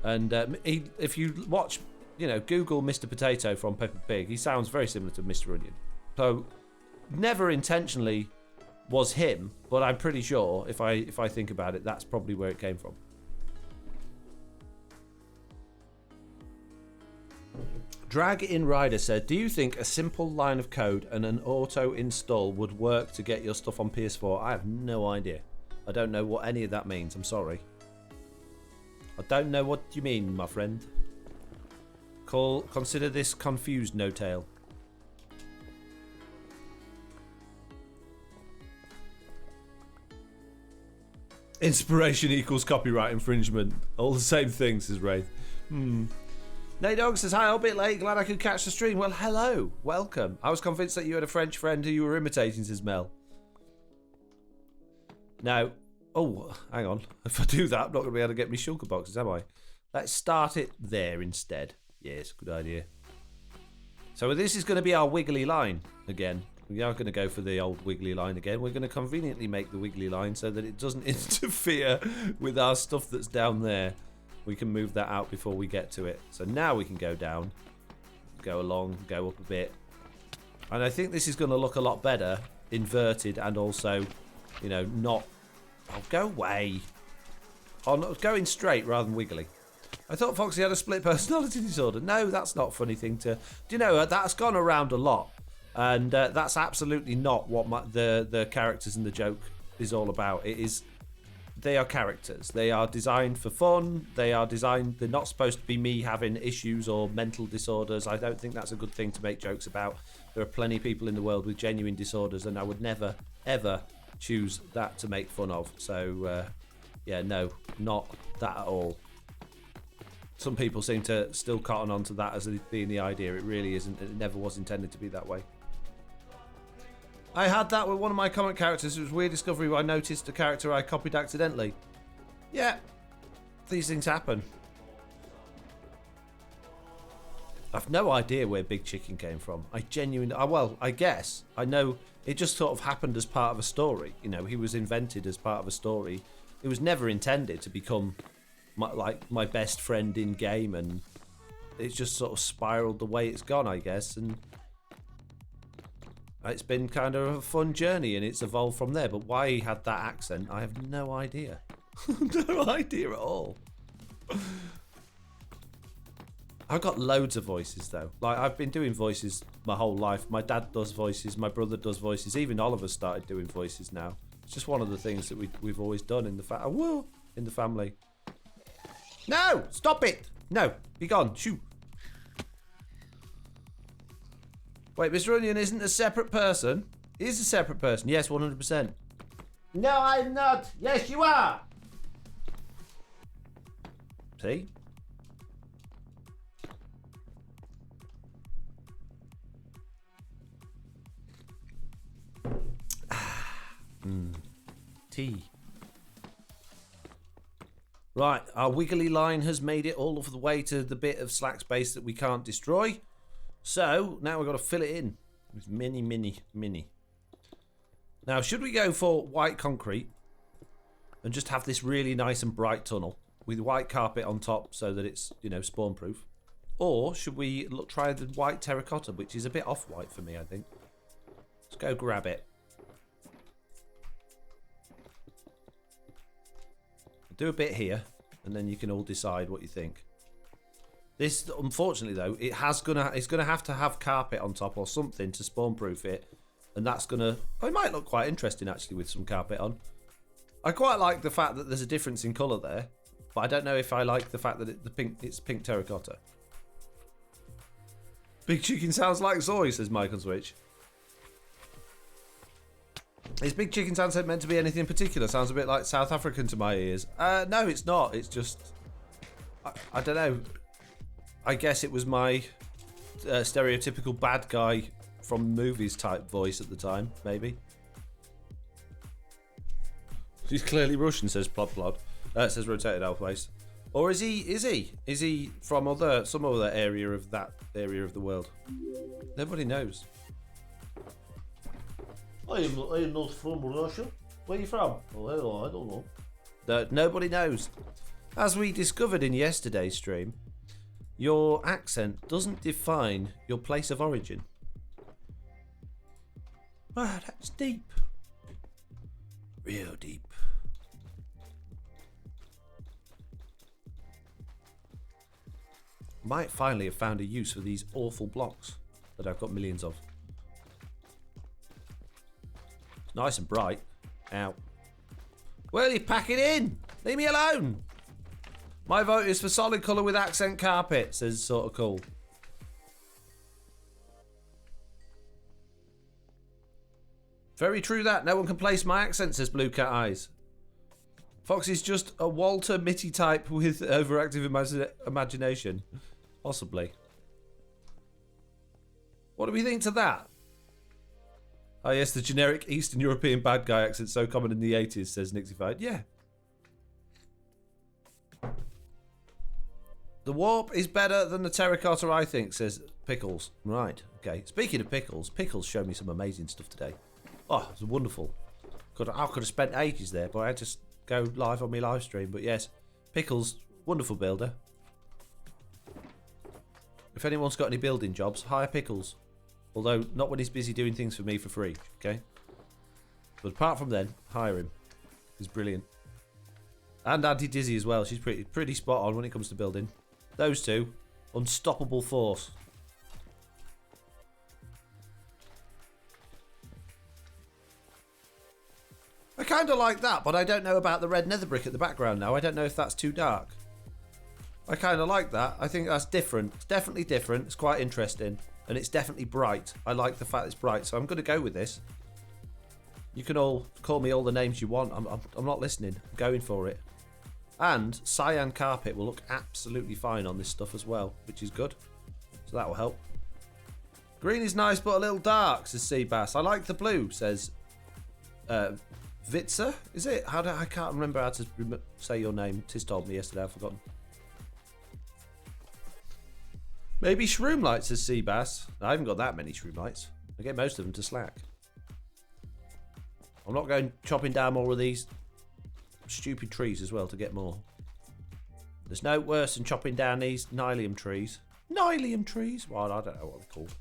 And if you watch, Google Mr. Potato from Peppa Pig, he sounds very similar to Mr. Onion. So never intentionally was him, but I'm pretty sure if I think about it, that's probably where it came from. Drag in Rider said, do you think a simple line of code and an auto install would work to get your stuff on PS4? I have no idea. I don't know what any of that means. I'm sorry. I don't know what you mean, my friend. Consider this confused, no-tail. Inspiration equals copyright infringement. All the same things, says Wraith. Nate Dog says, hi, I'm a bit late. Glad I could catch the stream. Well, hello. Welcome. I was convinced that you had a French friend who you were imitating, says Mel. Now, hang on. If I do that, I'm not going to be able to get me shulker boxes, am I? Let's start it there instead. Yes, good idea. So this is going to be our wiggly line again. We are going to go for the old wiggly line again. We're going to conveniently make the wiggly line so that it doesn't interfere with our stuff that's down there. We can move that out before we get to it. So now we can go down, go along, go up a bit. And I think this is going to look a lot better inverted and also, not... Oh, go away. Going straight rather than wiggly. I thought Foxy had a split personality disorder. No, that's not a funny thing to... Do you know, that's gone around a lot. And that's absolutely not what the characters in the joke is all about. It is... They are characters. They are designed for fun. They're not supposed to be me having issues or mental disorders. I don't think that's a good thing to make jokes about. There are plenty of people in the world with genuine disorders, and I would never, ever choose that to make fun of. So, no, not that at all. Some people seem to still cotton onto that as being the idea. It really isn't. It never was intended to be that way. I had that with one of my comic characters. It was a weird discovery where I noticed a character I copied accidentally. Yeah, these things happen. I've no idea where Big Chicken came from. I guess. I know it just sort of happened as part of a story. He was invented as part of a story. It was never intended to become my best friend in game, and it's just sort of spiraled the way it's gone, I guess, and it's been kind of a fun journey, and it's evolved from there. But why he had that accent, I have no idea. No idea at all. I've got loads of voices, though. Like, I've been doing voices my whole life. My dad does voices, my brother does voices. Even Oliver started doing voices now. It's just one of the things that we've always done in the family. No! Stop it! No! Be gone. Shoo! Wait, Mr. Onion isn't a separate person? He is a separate person. Yes, 100%. No, I'm not. Yes, you are. See? Tea. Right, our wiggly line has made it all of the way to the bit of slack space that we can't destroy. So now we've got to fill it in with mini. Now, should we go for white concrete and just have this really nice and bright tunnel with white carpet on top so that it's, you know, spawn proof? Or should we try the white terracotta, which is a bit off-white for me, I think. Let's go grab it. Do a bit here, and then you can all decide what you think. This, unfortunately, though, it's gonna have to have carpet on top or something to spawn-proof it, and that's gonna. Oh, it might look quite interesting actually with some carpet on. I quite like the fact that there's a difference in colour there, but I don't know if I like the fact that it's pink terracotta. Big chicken sounds like soy, says Mike on Switch. Is big chicken sound meant to be anything in particular? Sounds a bit like South African to my ears. No, it's not. It's just, I don't know. I guess it was my stereotypical bad guy from movies type voice at the time, maybe. He's clearly Russian, says Plod. Says Rotated Always. Or is he from some other area of the world? Nobody knows. I am not from Russia. Where are you from? Oh, hello, I don't know. Nobody knows. As we discovered in yesterday's stream, your accent doesn't define your place of origin. Wow, that's deep. Real deep. Might finally have found a use for these awful blocks that I've got millions of. It's nice and bright. Ow. Well, you pack it in. Leave me alone. My vote is for solid colour with accent carpet, says sort of cool. Very true that. No one can place my accent, says Blue Cat Eyes. Foxy's just a Walter Mitty type with overactive imagination. Possibly. What do we think to that? Oh yes, the generic Eastern European bad guy accent so common in the 80s, says Nixified. Yeah. The warp is better than the terracotta, I think, says Pickles. Right, okay. Speaking of Pickles, Pickles showed me some amazing stuff today. Oh, it was wonderful. I could have spent ages there, but I had to go live on my live stream. But yes, Pickles, wonderful builder. If anyone's got any building jobs, hire Pickles. Although, not when he's busy doing things for me for free, okay? But apart from then, hire him. He's brilliant. And Auntie Dizzy as well. She's pretty spot on when it comes to building. Those two, unstoppable force. I kind of like that, but I don't know about the red nether brick at the background now. I don't know if that's too dark. I kind of like that. I think that's different. It's definitely different. It's quite interesting. And it's definitely bright. I like the fact it's bright, so I'm going to go with this. You can all call me all the names you want. I'm not listening. I'm going for it. And cyan carpet will look absolutely fine on this stuff as well, which is good. So that will help. Green is nice, but a little dark, says Seabass. I like the blue, says Vitzer. Is it? I can't remember how to say your name. Tiz told me yesterday. I've forgotten. Maybe shroom lights, says Seabass. I haven't got that many shroom lights. I get most of them to Slack. I'm not going chopping down more of these stupid trees as well to get more. There's no worse than chopping down these nylium trees. Nylium trees? Well, I don't know what they're called.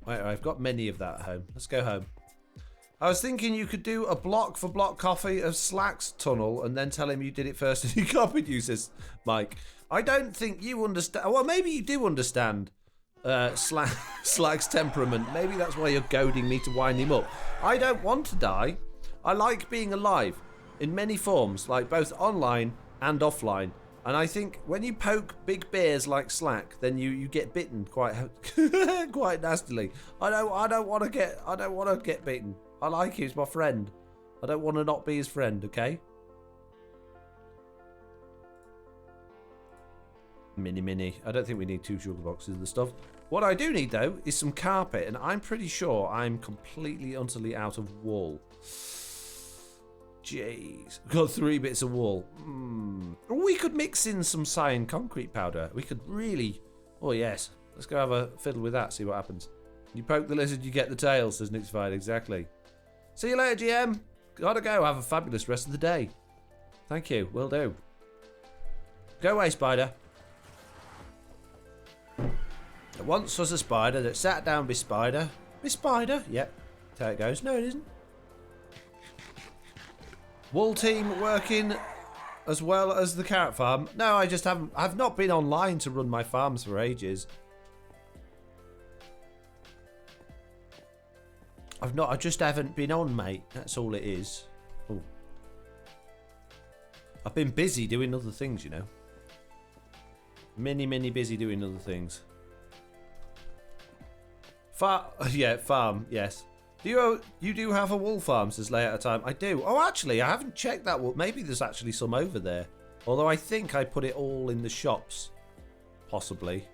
Wait, I've got many of that at home. Let's go home. I was thinking you could do a block for block copy of Slack's tunnel and then tell him you did it first and he copied you, says Mike. I don't think you understand. Well, maybe you do understand Slack's temperament. Maybe that's why you're goading me to wind him up. I don't want to die. I like being alive in many forms, like both online and offline. And I think when you poke big bears like Slack, then you get bitten quite quite nastily. I don't want to get bitten. I like him, he's my friend. I don't want to not be his friend, okay? Mini. I don't think we need 2 sugar boxes of the stuff. What I do need, though, is some carpet, and I'm pretty sure I'm completely, utterly out of wall. Jeez. We've got 3 bits of wool. We could mix in some cyan concrete powder. We could really... Oh, yes. Let's go have a fiddle with that, see what happens. You poke the lizard, you get the tail, says Nixified. Exactly. See you later, GM. Gotta go. Have a fabulous rest of the day. Thank you. Will do. Go away, spider. There once was a spider that sat down beside spider. Miss Spider? Yep. That's how it goes. No, it isn't. Wool team working as well as the carrot farm. No, I just haven't. I've not been online to run my farms for ages. I just haven't been on, mate. That's all it is. Ooh. I've been busy doing other things, you know. Many busy doing other things. Farm, yes. You do have a wool farm, says Lay at a time. I do. Oh, actually, I haven't checked that wool. Maybe there's actually some over there. Although I think I put it all in the shops. Possibly.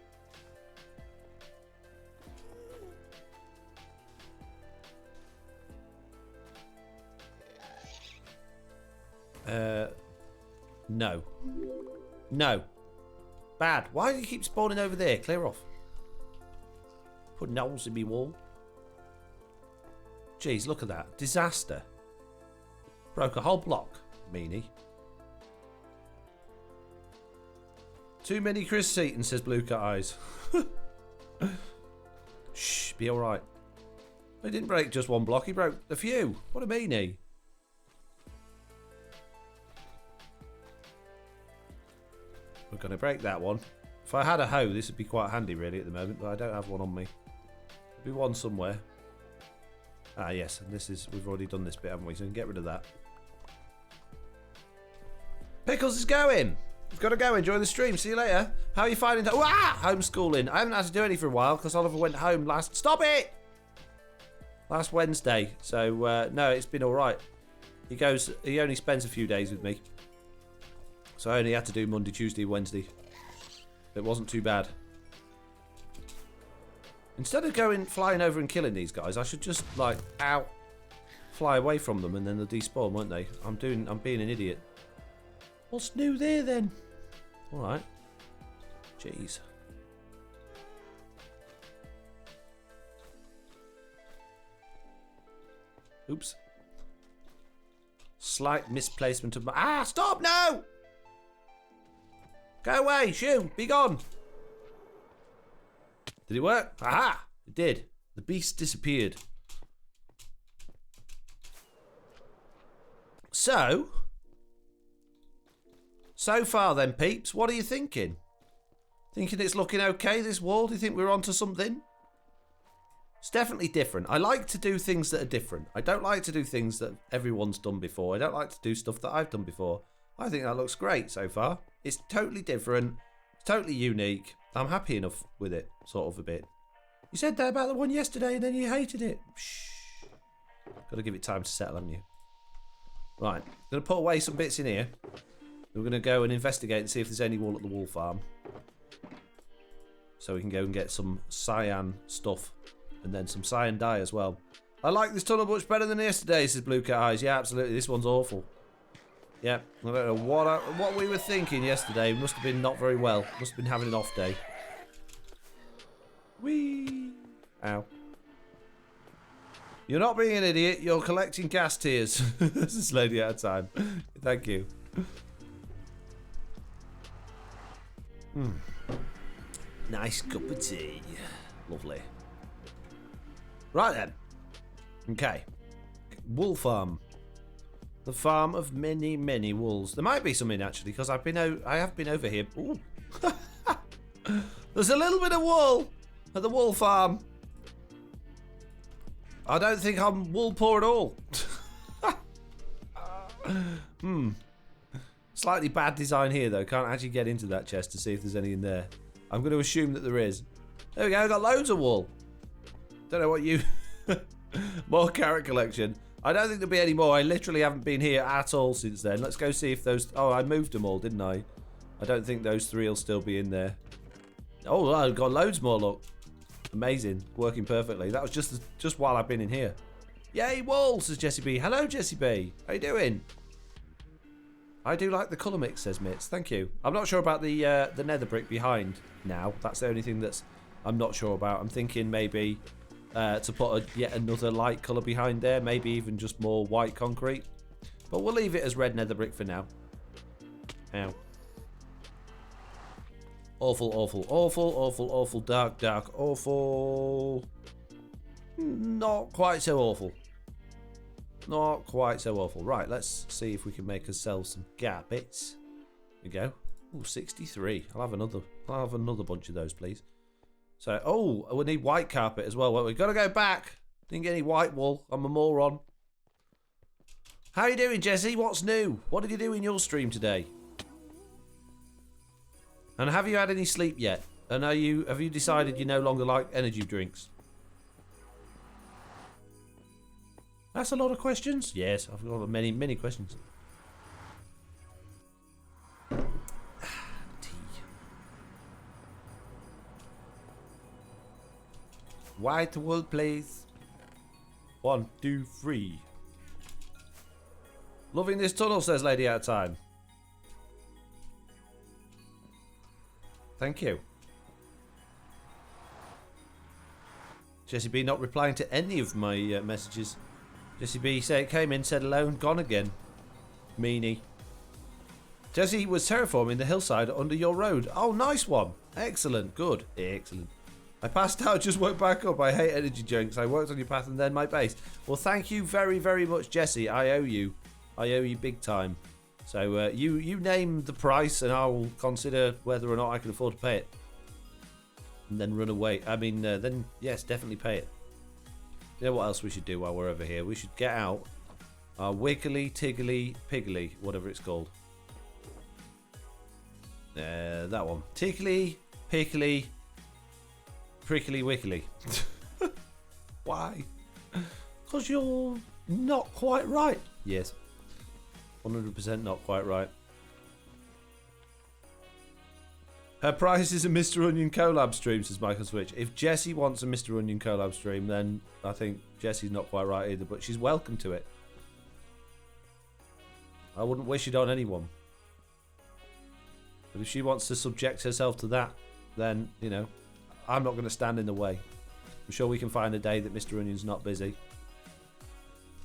No. No. Bad. Why do you keep spawning over there? Clear off. Put holes in me wall. Jeez, look at that. Disaster. Broke a whole block, meanie. Too many crisps eaten, says Blue Cat Eyes. Shh, be alright. He didn't break just one block, he broke a few. What a meanie. We're going to break that one. If I had a hoe, this would be quite handy really at the moment, but I don't have one on me. There'll be one somewhere. Ah, yes, and this is... We've already done this bit, haven't we? So we can get rid of that. Pickles is going! We've got to go. Enjoy the stream. See you later. How are you finding that? Homeschooling. I haven't had to do any for a while because Oliver went home last... Stop it! Last Wednesday. So, no, it's been alright. He only spends a few days with me. So I only had to do Monday, Tuesday, Wednesday. It wasn't too bad. Instead of flying over and killing these guys, I should just, like, fly away from them and then they'll despawn, won't they? I'm being an idiot. What's new there, then? Alright. Jeez. Oops. Slight misplacement of my... Stop! No! Go away! Shoo! Be gone! Did it work? Aha! It did. The beast disappeared. So far then, peeps, what are you thinking? Thinking it's looking okay, this wall? Do you think we're onto something? It's definitely different. I like to do things that are different. I don't like to do things that everyone's done before. I don't like to do stuff that I've done before. I think that looks great so far. It's totally different. It's totally unique. I'm happy enough with it, sort of a bit. You said that about the one yesterday and then you hated it. Shh. Got to give it time to settle, haven't you? Right. I'm going to put away some bits in here. We're going to go and investigate and see if there's any wool at the wool farm. So we can go and get some cyan stuff. And then some cyan dye as well. I like this tunnel much better than yesterday, says Blue Cat Eyes. Yeah, absolutely. This one's awful. Yeah, I don't know what we were thinking yesterday. Must have been not very well. Must have been having an off day. Whee! Ow. You're not being an idiot. You're collecting gas tears. This is lady at a time. Thank you. Nice cup of tea. Lovely. Right then. Okay. Wool farm. The farm of many wolves. There might be something actually, because I have been over here. Ooh. There's a little bit of wool at the wool farm. I don't think I'm wool poor at all. Slightly bad design here though. Can't actually get into that chest to see if there's any in there. I'm going to assume that there is. There we go. I've got loads of wool. Don't know what you... More carrot collection. I don't think there'll be any more. I literally haven't been here at all since then. Let's go see if those... Oh, I moved them all, didn't I? I don't think those 3 will still be in there. Oh, I've got loads more, look. Amazing. Working perfectly. That was just while I've been in here. Yay, wool, says Jessie B. Hello, Jessie B. How you doing? I do like the colour mix, says Mitz. Thank you. I'm not sure about the nether brick behind now. That's the only thing that's I'm not sure about. I'm thinking maybe to put yet another light colour behind there. Maybe even just more white concrete. But we'll leave it as red nether brick for now. Ow. Awful, awful, awful, awful, awful, dark, dark, awful. Not quite so awful. Not quite so awful. Right, let's see if we can make ourselves some garbits. There we go. Ooh, 63. I'll have another bunch of those, please. So, oh, we need white carpet as well. Well, we've got to go back. Didn't get any white wool. I'm a moron. How you doing, Jesse? What's new? What did you do in your stream today? And have you had any sleep yet? And have you decided you no longer like energy drinks? That's a lot of questions. Yes, I've got many, many questions. Tea. White wool, please. 1, 2, 3. Loving this tunnel, says Lady Out of Time. Thank you. Jesse B not replying to any of my messages. Jesse B said came in, said hello, and gone again. Meanie. Jesse was terraforming the hillside under your road. Oh, nice one. Excellent. Good. Excellent. I passed out, just woke back up. I hate energy drinks. I worked on your path and then my base. Well, thank you very, very much, Jesse. I owe you. I owe you big time. So you name the price and I will consider whether or not I can afford to pay it. And then run away. I mean, then, yes, definitely pay it. You know what else we should do while we're over here? We should get out our Wiggly, Tiggly, Piggly, whatever it's called. That one. Tiggly, Piggly, Prickly, Wiggly. Why? Because you're not quite right. Yes. 100% not quite right. Her price is a Mr. Onion collab stream, says Michael Switch. If Jessie wants a Mr. Onion collab stream, then I think Jessie's not quite right either, but she's welcome to it. I wouldn't wish it on anyone. But if she wants to subject herself to that, then, you know, I'm not going to stand in the way. I'm sure we can find a day that Mr. Onion's not busy.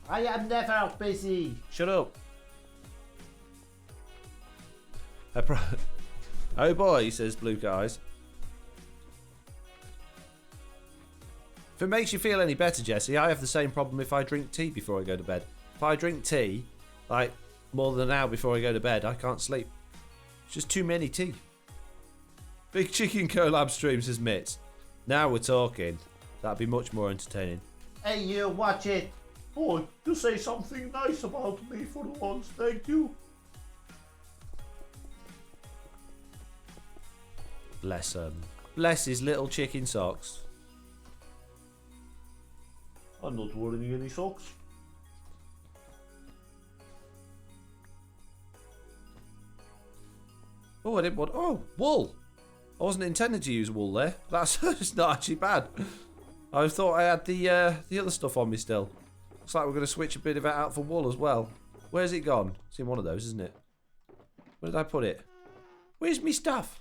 I am never busy. Shut up. Oh boy, says Blue Guys. If it makes you feel any better, Jesse, I have the same problem if I drink tea before I go to bed. If I drink tea, like, more than an hour before I go to bed, I can't sleep. It's just too many tea. Big Chicken collab stream, says Mitz. Now we're talking. That'd be much more entertaining. Hey, you, watch it. Oh, you say something nice about me for once, thank you. Bless his little chicken socks. I'm not wearing any socks. Oh, I didn't want... Oh, wool. I wasn't intending to use wool there. That's it's not actually bad. I thought I had the other stuff on me still. Looks like we're going to switch a bit of it out for wool as well. Where's it gone? It's in one of those, isn't it? Where did I put it? Where's me stuff?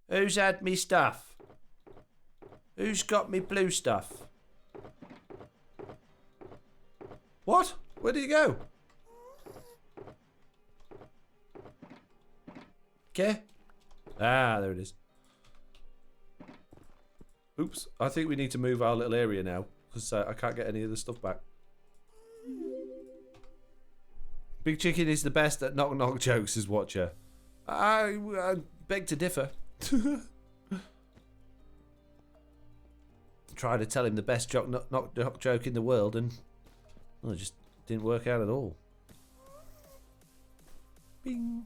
Who's had me stuff? Who's got me blue stuff? What? Where did it go? Okay. Ah, there it is. Oops. I think we need to move our little area now because I can't get any of the stuff back. Big Chicken is the best at knock knock jokes, says Watcher. I beg to differ. Tried to tell him the best knock joke in the world and well, it just didn't work out at all. Bing.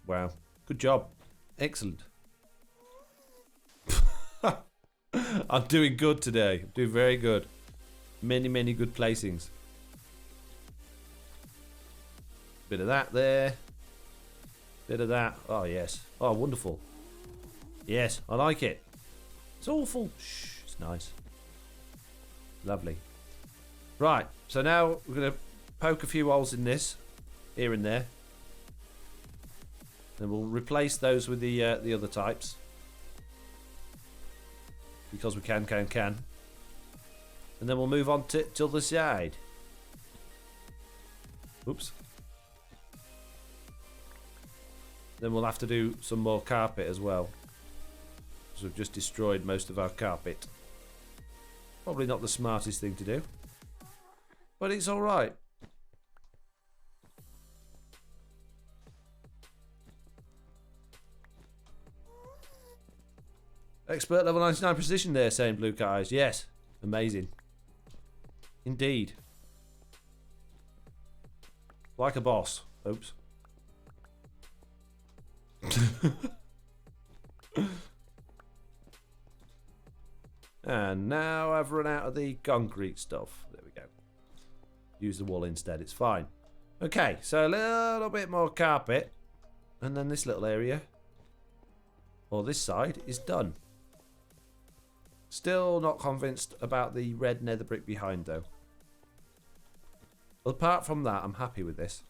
Wow. Good job. Excellent. I'm doing good today. I'm doing very good. Many, many good placings. Bit of that there. Bit of that. Oh, yes. Oh, wonderful. Yes, I like it. It's awful. Shh, it's nice. Lovely. Right, so now we're going to poke a few holes in this, here and there. Then we'll replace those with the other types. Because we can. And then we'll move on to the other side. Oops. Then we'll have to do some more carpet as well. Because we've just destroyed most of our carpet. Probably not the smartest thing to do. But it's alright. Expert level 99 precision there, saying Blue Cat Eyes. Yes. Amazing. Indeed. Like a boss. Oops. And now I've run out of the concrete stuff. There we go. Use the wall instead. It's fine. Okay, so a little bit more carpet. And then this little area, or this side, is done. Still not convinced about the red nether brick behind, though. But apart from that, I'm happy with this.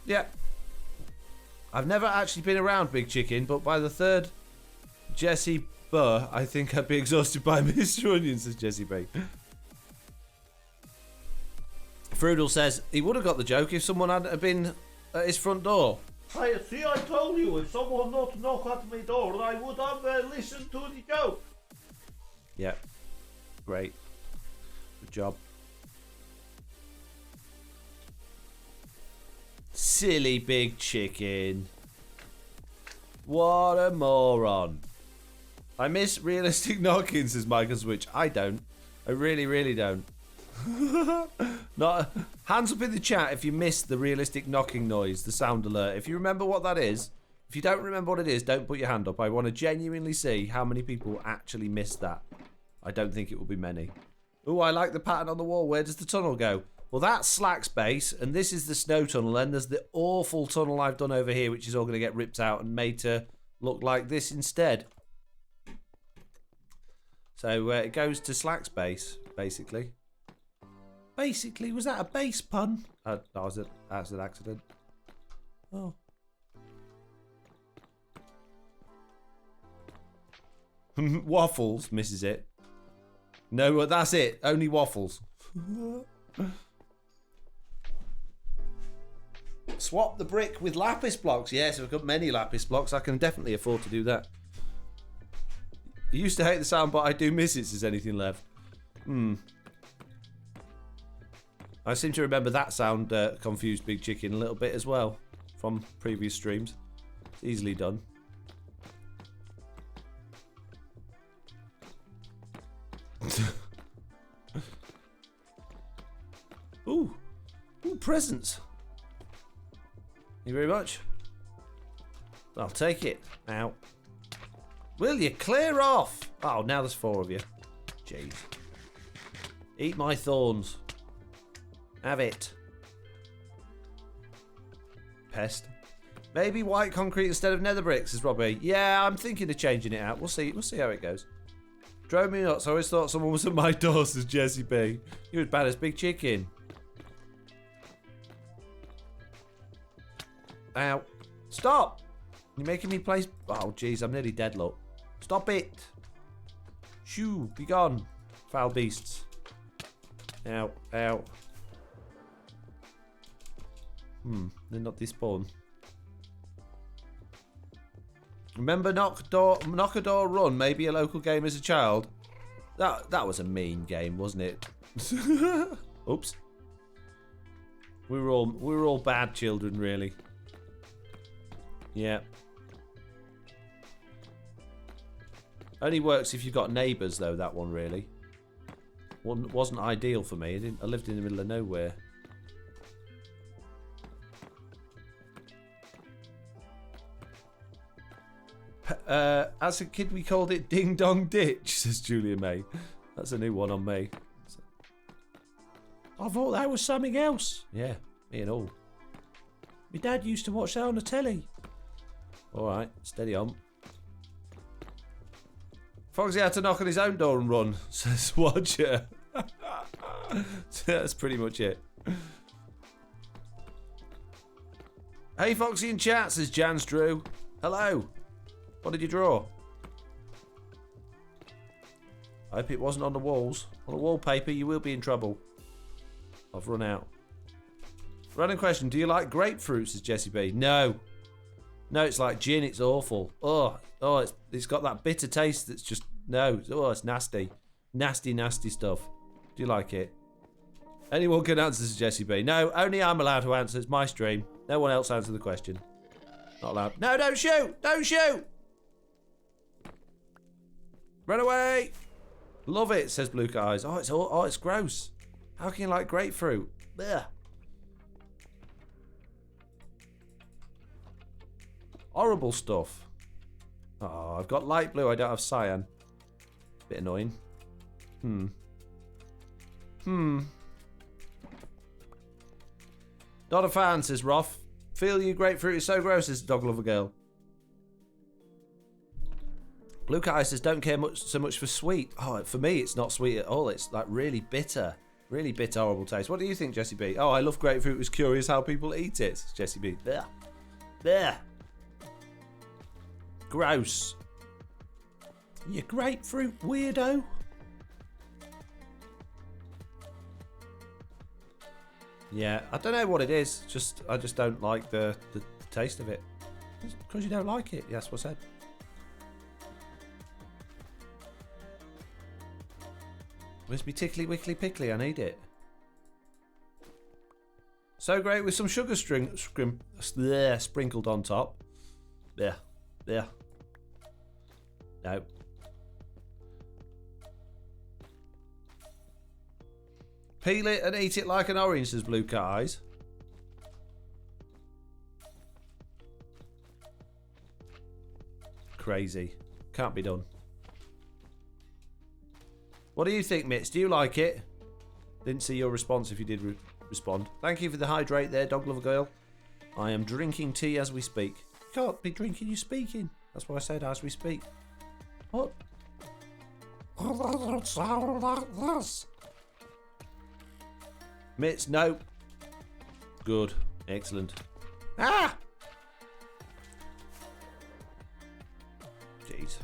Yeah. I've never actually been around Big Chicken, but by the third Jesse Burr, I think I'd be exhausted by Mr. Onion, says Jesse B. Frudel says he would have got the joke if someone hadn't been at his front door. Hey, see, I told you, if someone not knock at my door, I would have listened to the joke. Yeah. Great. Good job. Silly Big Chicken. What a moron. I miss realistic knocking, says Michael Switch. I don't. I really, really don't. Not hands up in the chat if you missed the realistic knocking noise, the sound alert. If you remember what that is, if you don't remember what it is, don't put your hand up. I want to genuinely see how many people actually missed that. I don't think it will be many. Oh, I like the pattern on the wall. Where does the tunnel go? Well, that's Slack's base, and this is the snow tunnel, and there's the awful tunnel I've done over here, which is all going to get ripped out and made to look like this instead. So it goes to Slack's base, basically. Basically, was that a base pun? That was an accident. Oh. Waffles misses it. No, that's it. Only waffles. Swap the brick with lapis blocks. Yes, I've got many lapis blocks. I can definitely afford to do that. I used to hate the sound, but I do miss it, says anything left. I seem to remember that sound confused Big Chicken a little bit as well from previous streams. It's easily done. Ooh, presents. Thank you very much. I'll take it. Now, will you clear off? Oh, now there's 4 of you. Jeez. Eat my thorns. Have it. Pest. Maybe white concrete instead of nether bricks, says Robbie. Yeah, I'm thinking of changing it out. We'll see. We'll see how it goes. Drove me nuts. I always thought someone was at my door, says Jesse B. You're as bad as Big Chicken. Ow. Stop! You're making me play... Oh, jeez, I'm nearly dead, look. Stop it! Shoo, be gone. Foul beasts. Ow, ow. They're not despawn. Remember knock a door run, maybe a local game as a child? That was a mean game, wasn't it? Oops. We were all bad children, really. Yeah. Only works if you've got neighbours, though, that one, really. Wasn't ideal for me. I lived in the middle of nowhere. As a kid, we called it Ding Dong Ditch, says Julia May. That's a new one on me. I thought that was something else. Yeah, me and all. My dad used to watch that on the telly. Alright, steady on. Foxy had to knock on his own door and run, says Watcher. That's pretty much it. Hey Foxy in chat, says Jans Drew. Hello. What did you draw? I hope it wasn't on the walls. On the wallpaper, you will be in trouble. I've run out. Random question, do you like grapefruit, says Jessie B? No. No, it's like gin, it's awful. Oh, it's got that bitter taste that's just, no. Oh, it's nasty. Nasty, nasty stuff. Do you like it? Anyone can answer, says Jessie B. No, only I'm allowed to answer. It's my stream. No one else answer the question. Not allowed. No, don't shoot! Don't shoot! Run away! Love it, says Blue Eyes. Oh, it's gross. How can you like grapefruit? Ugh. Horrible stuff. Oh, I've got light blue. I don't have cyan. Bit annoying. Not a fan, says Roth. Feel you, grapefruit is so gross, says Dog Lover Girl. Blue Cat says, don't care so much for sweet. Oh, for me, it's not sweet at all. It's like really bitter. Really bitter, horrible taste. What do you think, Jessie B? Oh, I love grapefruit. Was curious how people eat it, says Jessie B. There. There. Gross. You grapefruit weirdo. Yeah, I don't know what it is. I just don't like the taste of it. Because you don't like it. That's what I said. Must be tickly wickly pickly. I need it. So great with some sugar sprinkled on top. There. There. No. Peel it and eat it like an orange, says Blue Cat Eyes. Crazy. Can't be done. What do you think, Mitz? Do you like it? Didn't see your response if you did respond. Thank you for the hydrate there, Dog Lover Girl. I am drinking tea as we speak. You can't be drinking, you're speaking. That's what I said, as we speak. What? Oh, that doesn't sound like this. Mitz, no. Good. Excellent. Ah! Jeez.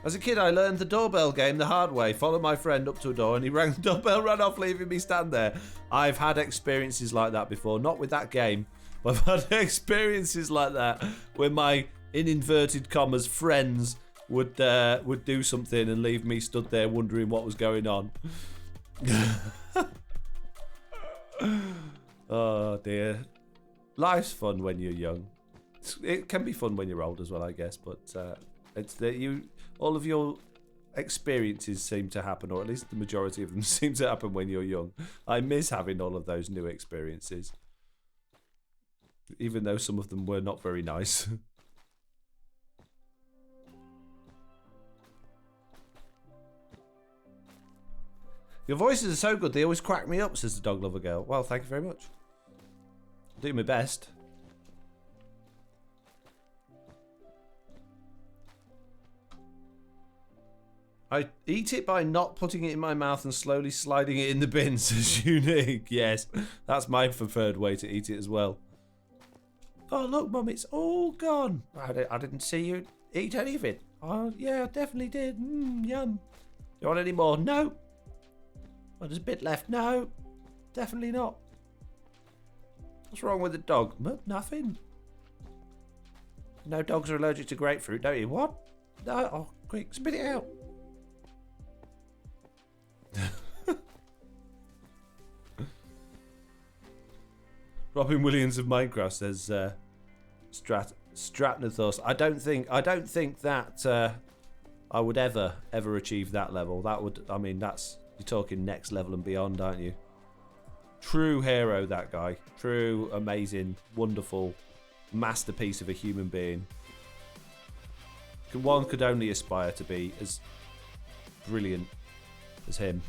As a kid, I learned the doorbell game the hard way. Followed my friend up to a door and he rang the doorbell, ran off, leaving me stand there. I've had experiences like that before. Not with that game, but I've had experiences like that where my, in inverted commas, friends would do something and leave me stood there wondering what was going on. Oh dear. Life's fun when you're young. It can be fun when you're old as well, I guess, but it's that all of your experiences seem to happen, or at least the majority of them seem to happen when you're young. I miss having all of those new experiences, even though some of them were not very nice. Your voices are so good, they always crack me up, says the Dog Lover Girl. Well, thank you very much. I'll do my best. I eat it by not putting it in my mouth and slowly sliding it in the bin, says Unique. Yes, that's my preferred way to eat it as well. Oh, look, Mum, it's all gone. I didn't see you eat any of it. Oh, yeah, I definitely did. Yum. You want any more? No. Well, there's a bit left. No, definitely not. What's wrong with the dog? Nothing. No dogs are allergic to grapefruit, don't you? What? No. Oh, quick, spit it out. Robin Williams of Minecraft says Stratnathos. I don't think that I would ever achieve that level. That would, I mean, that's, you're talking next level and beyond, aren't you? True hero, that guy. True, amazing, wonderful masterpiece of a human being. One could only aspire to be as brilliant as him.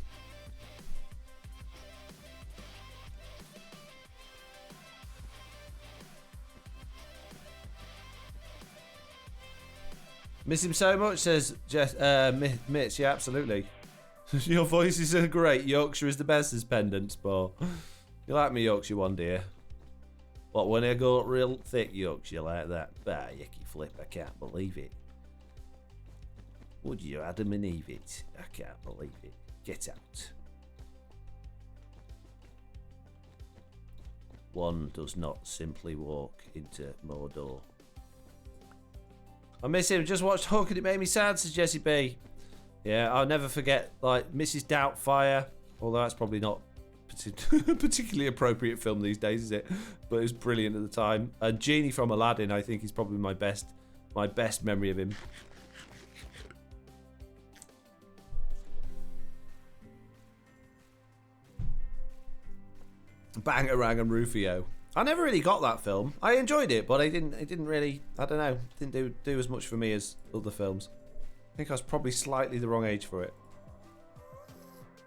Miss him so much, says Mitch. Yeah, absolutely. Your voices are great. Yorkshire is the best, says Pendants, but you like me Yorkshire one, dear. What, when I go real thick Yorkshire like that? Bah, yucky flip, I can't believe it. Would you Adam and Eve it? I can't believe it. Get out. One does not simply walk into Mordor. I miss him. Just watched Hook and it made me sad, says Jessie B. Yeah, I'll never forget, like, Mrs. Doubtfire. Although that's probably not particularly appropriate film these days, is it? But it was brilliant at the time. And Genie from Aladdin, I think, is probably my best memory of him. Bangarang and Rufio. I never really got that film. I enjoyed it, but it didn't really, I don't know, didn't do as much for me as other films. I think I was probably slightly the wrong age for it.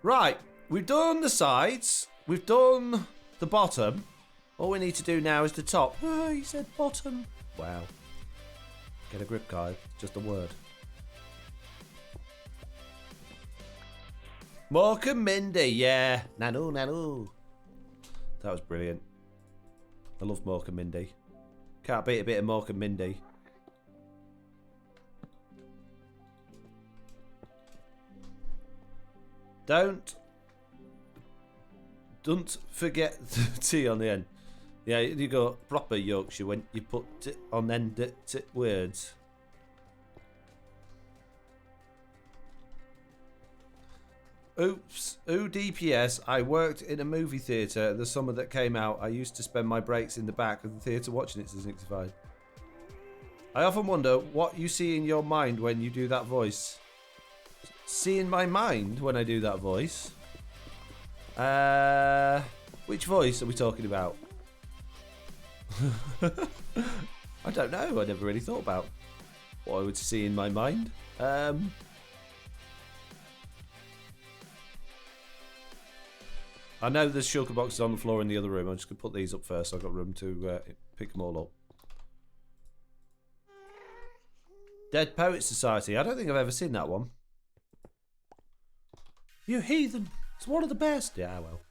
Right, we've done the sides. We've done the bottom. All we need to do now is the top. Oh, he said bottom. Wow. Get a grip, guy. Just a word. Mork and Mindy, yeah. Nanu, nanu. That was brilliant. I love Mork and Mindy. Can't beat a bit of Mork and Mindy. Don't forget the T on the end. Yeah, you go proper Yorkshire when you put t on end words. Oops. Ooh, DPS. I worked in a movie theatre the summer that came out. I used to spend my breaks in the back of the theatre watching it, says 65. I often wonder what you see in your mind when you do that voice. See in my mind when I do that voice? Which voice are we talking about? I don't know. I never really thought about what I would see in my mind. I know there's sugar boxes on the floor in the other room. I'm just going to put these up first. So I've got room to pick them all up. Dead Poets Society. I don't think I've ever seen that one. You heathen. It's one of the best. Yeah, well.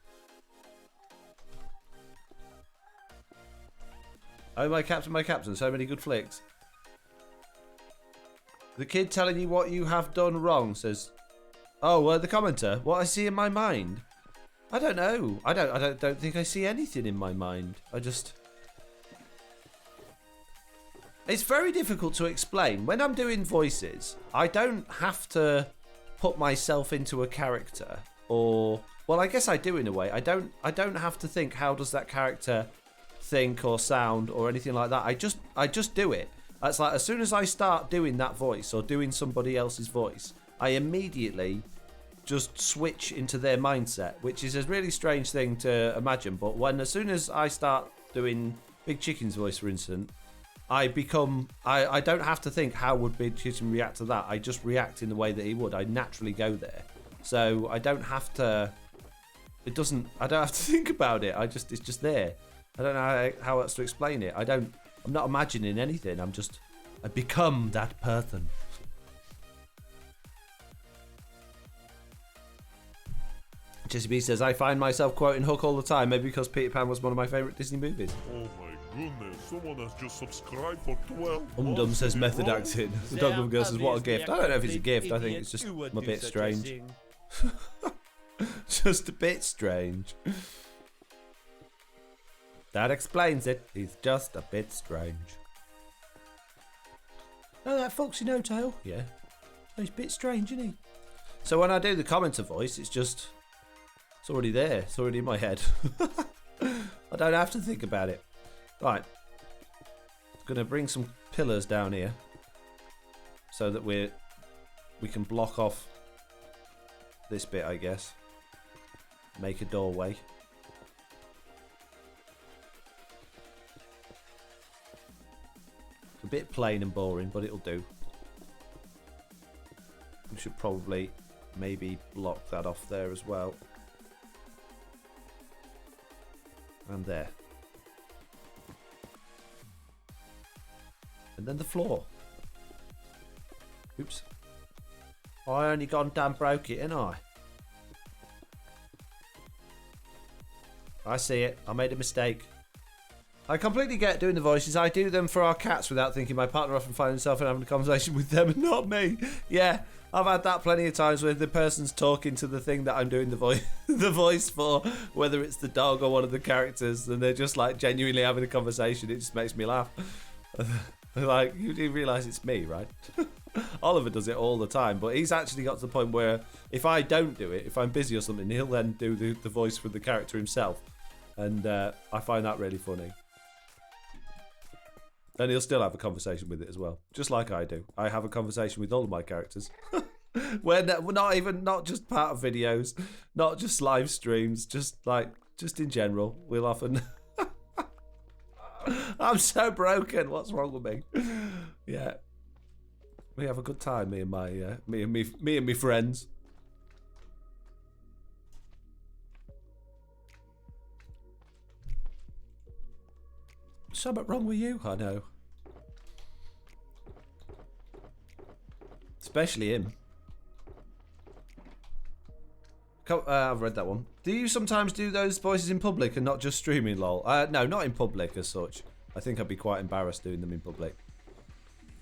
Oh, my captain. So many good flicks. The kid telling you what you have done wrong says... Oh, the commenter. What I see in my mind. I don't know. I don't think I see anything in my mind. I just... It's very difficult to explain. When I'm doing voices, I don't have to put myself into a character, or well, I guess I do in a way. I don't have to think how does that character think or sound or anything like that. I just do it. It's like as soon as I start doing that voice or doing somebody else's voice, I immediately just switch into their mindset, which is a really strange thing to imagine. But as soon as I start doing Big Chicken's voice, for instance, I don't have to think how would Big Chicken react to that. I just react in the way that he would. I naturally go there. So I don't have to, I don't have to think about it. It's just there. I don't know how else to explain it. I'm not imagining anything. I become that person. Jesse B says, I find myself quoting Hook all the time, maybe because Peter Pan was one of my favourite Disney movies. Oh my goodness, someone has just subscribed for 12 Umdum says method acting. The Dogwood Girl says, what a gift. I don't know if it's a gift, I think it's just a bit strange. Just a bit strange. That explains it. He's just a bit strange. Oh, that FoxyNoTail? Yeah. He's a bit strange, isn't he? So when I do the commenter voice, it's already there. It's already in my head. I don't have to think about it. Right. Going to bring some pillars down here so that we can block off this bit, I guess. Make a doorway. It's a bit plain and boring, but it'll do. We should probably maybe block that off there as well. And there. And then the floor. Oops. I only gone down broke it, ain't I? I see it. I made a mistake. I completely get doing the voices. I do them for our cats without thinking. My partner often finds himself in having a conversation with them and not me. Yeah, I've had that plenty of times where the person's talking to the thing that I'm doing the voice the voice for, whether it's the dog or one of the characters, and they're just like genuinely having a conversation. It just makes me laugh. Like, you do realise it's me, right? Oliver does it all the time, but he's actually got to the point where if I don't do it, if I'm busy or something, he'll then do the voice for the character himself. And I find that really funny. And he'll still have a conversation with it as well, just like I do. I have a conversation with all of my characters. We're not just part of videos, not just live streams, just in general. We'll often... I'm so broken. What's wrong with me? Yeah. We have a good time, me and my friends. Something wrong with you, I know. Especially him. I've read that one. Do you sometimes do those voices in public and not just streaming, lol? No, not in public as such. I think I'd be quite embarrassed doing them in public.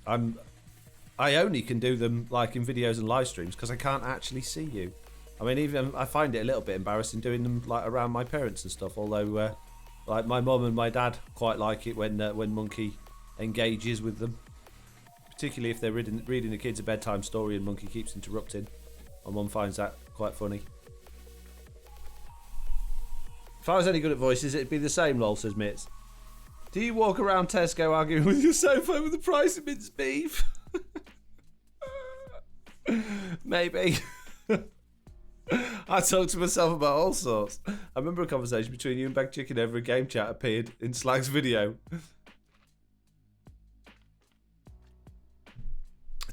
I only can do them like in videos and live streams because I can't actually see you. I mean, even I find it a little bit embarrassing doing them like around my parents and stuff. Although, like my mum and my dad quite like it when Monkey engages with them, particularly if they're reading the kids a bedtime story and Monkey keeps interrupting. My mum finds that quite funny. If I was any good at voices, it'd be the same, lol, says Mitz. Do you walk around Tesco arguing with yourself over the price of minced beef? Maybe. I talk to myself about all sorts. I remember a conversation between you and Bag Chicken over a game chat appeared in Slag's video.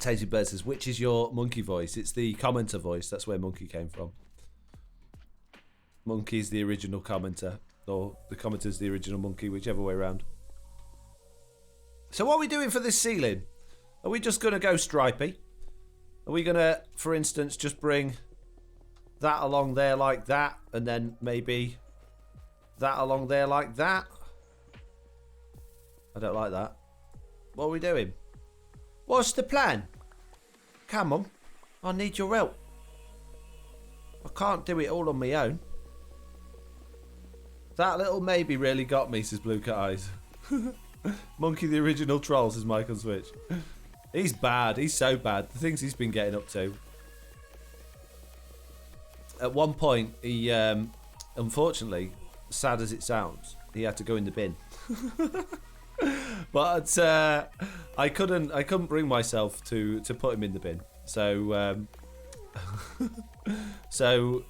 Tasty Bird says, which is your monkey voice? It's the commenter voice. That's where Monkey came from. Monkey's the original commenter. Or the commenter's the original Monkey, whichever way around. So what are we doing for this ceiling? Are we just going to go stripy? Are we going to, for instance, just bring that along there like that, and then maybe that along there like that? I don't like that. What are we doing? What's the plan? Come on, I need your help. I can't do it all on my own. That little maybe really got me, says Blue Cat Eyes. Monkey the original troll, says Mike on Switch. He's bad, he's so bad. The things he's been getting up to. At one point, he, unfortunately, sad as it sounds, he had to go in the bin. But I couldn't bring myself to put him in the bin. So so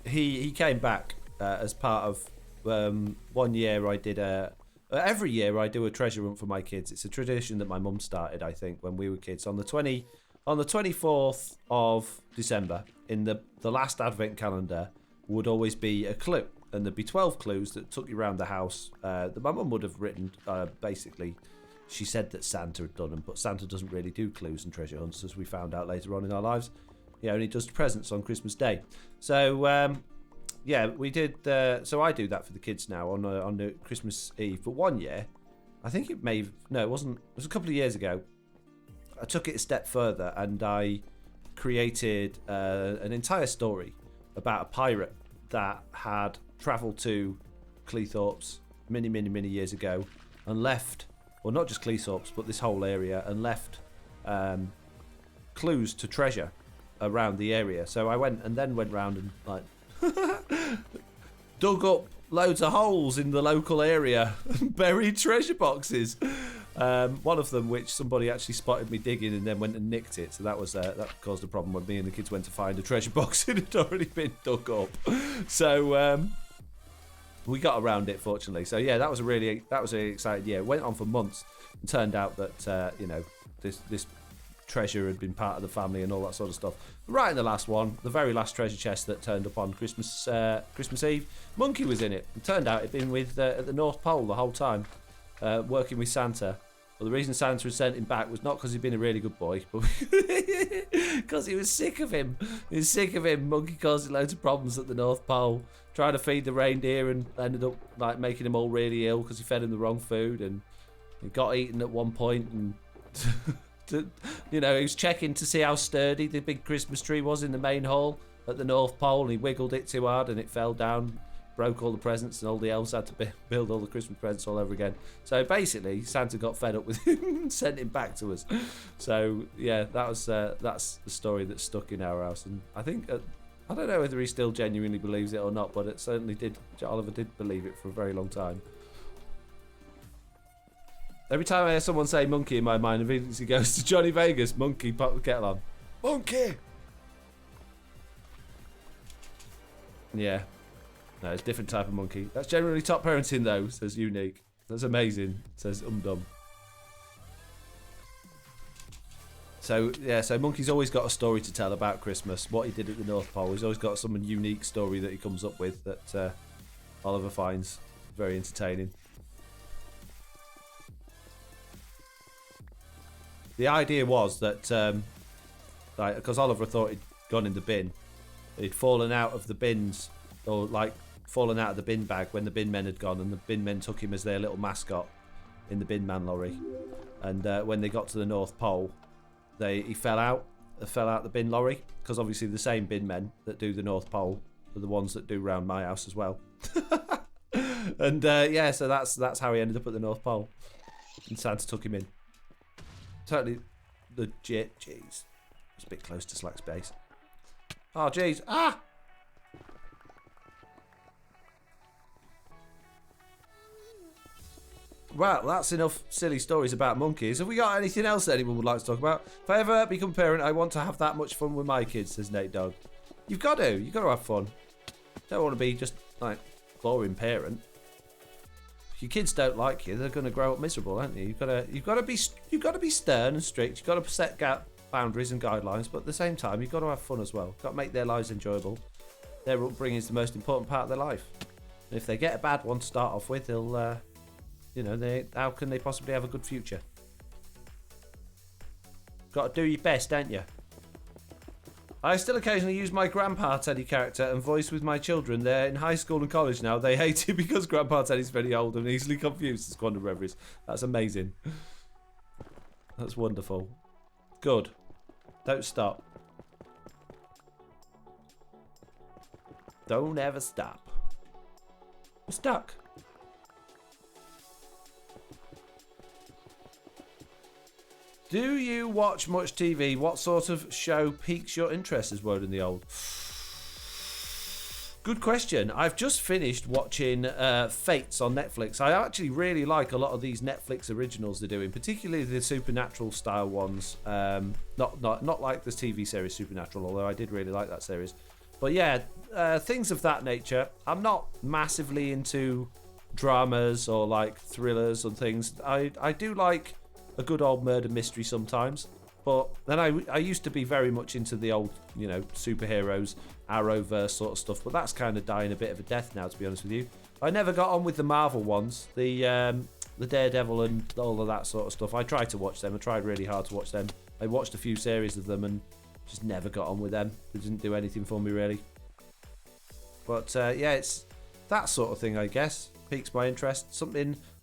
he came back as part of 1 year I did every year I do a treasure hunt for my kids. It's a tradition that my mum started, I think, when we were kids. On the 24th of December, in the last advent calendar, would always be a clue. And there'd be 12 clues that took you around the house that my mum would have written. Basically, she said that Santa had done them, but Santa doesn't really do clues and treasure hunts, as we found out later on in our lives. He only does presents on Christmas Day. So, yeah, we did. So I do that for the kids now on the Christmas Eve. But 1 year, I think it wasn't. It was a couple of years ago. I took it a step further and I created an entire story about a pirate that had travelled to Cleethorpes many years ago and left, well, not just Cleethorpes, but this whole area, and left clues to treasure around the area. So I went round and like dug up loads of holes in the local area and buried treasure boxes. One of them, which somebody actually spotted me digging and then went and nicked it. So that caused a problem when me and the kids went to find a treasure box. It had already been dug up. So we got around it, fortunately. So yeah, that was a really exciting year. It went on for months and turned out that this treasure had been part of the family and all that sort of stuff. Right in the last one, the very last treasure chest that turned up on Christmas Eve, Monkey was in it. It turned out it'd been with at the North Pole the whole time, working with Santa But the reason Santa had sent him back was not because he'd been a really good boy, but because he was sick of him. He was sick of him. Monkey causing loads of problems at the North Pole, trying to feed the reindeer and ended up like making them all really ill because he fed them the wrong food, and he got eaten at one point, and he was checking to see how sturdy the big Christmas tree was in the main hall at the North Pole, and he wiggled it too hard and it fell down, broke all the presents, and all the elves had to build all the Christmas presents all over again. So basically, Santa got fed up with him and sent him back to us. So yeah, that's the story that stuck in our house, and I think I don't know whether he still genuinely believes it or not, but it certainly did. Oliver did believe it for a very long time. Every time I hear someone say monkey in my mind, immediately goes to Johnny Vegas. Monkey, pop the kettle on. Monkey! Yeah. No, it's a different type of monkey. That's generally top parenting though, says Unique. That's amazing, says Dum. So, yeah, so Monkey's always got a story to tell about Christmas, what he did at the North Pole. He's always got some unique story that he comes up with that Oliver finds very entertaining. The idea was that, because Oliver thought he'd gone in the bin, he'd fallen out of the bins, or fallen out of the bin bag when the bin men had gone, and the bin men took him as their little mascot in the bin man lorry. And when they got to the North Pole, he fell out the bin lorry, because obviously the same bin men that do the North Pole are the ones that do round my house as well. And so that's how he ended up at the North Pole, and Santa took him in. Totally legit. Jeez, it's a bit close to Slack's base. Oh jeez, Well, that's enough silly stories about monkeys. Have we got anything else that anyone would like to talk about? If I ever become a parent, I want to have that much fun with my kids, says Nate Dog. You've got to have fun. Don't want to be just like boring parent. If your kids don't like you, they're going to grow up miserable, aren't you? You've got to be stern and strict. You've got to set boundaries and guidelines, but at the same time, you've got to have fun as well. You've got to make their lives enjoyable. Their upbringing is the most important part of their life. And if they get a bad one to start off with, they'll how can they possibly have a good future? Got to do your best, don't you? I still occasionally use my Grandpa Teddy character and voice with my children. They're in high school and college now. They hate it because Grandpa Teddy's very old and easily confused, as Quantum Reveries. That's amazing. That's wonderful. Good. Don't stop. Don't ever stop. I'm stuck. Do you watch much TV? What sort of show piques your interest, as word in the old? Good question. I've just finished watching Fates on Netflix. I actually really like a lot of these Netflix originals they're doing, particularly the supernatural style ones. Not like the TV series Supernatural, although I did really like that series. But yeah, things of that nature. I'm not massively into dramas or like thrillers and things. I do like a good old murder mystery sometimes, but then I used to be very much into the old, superheroes, Arrowverse sort of stuff, but that's kind of dying a bit of a death now, to be honest with you. I never got on with the Marvel ones, the Daredevil and all of that sort of stuff. I tried to watch them. I tried really hard to watch them. I watched a few series of them and just never got on with them. They didn't do anything for me really. But it's that sort of thing, I guess, piques my interest.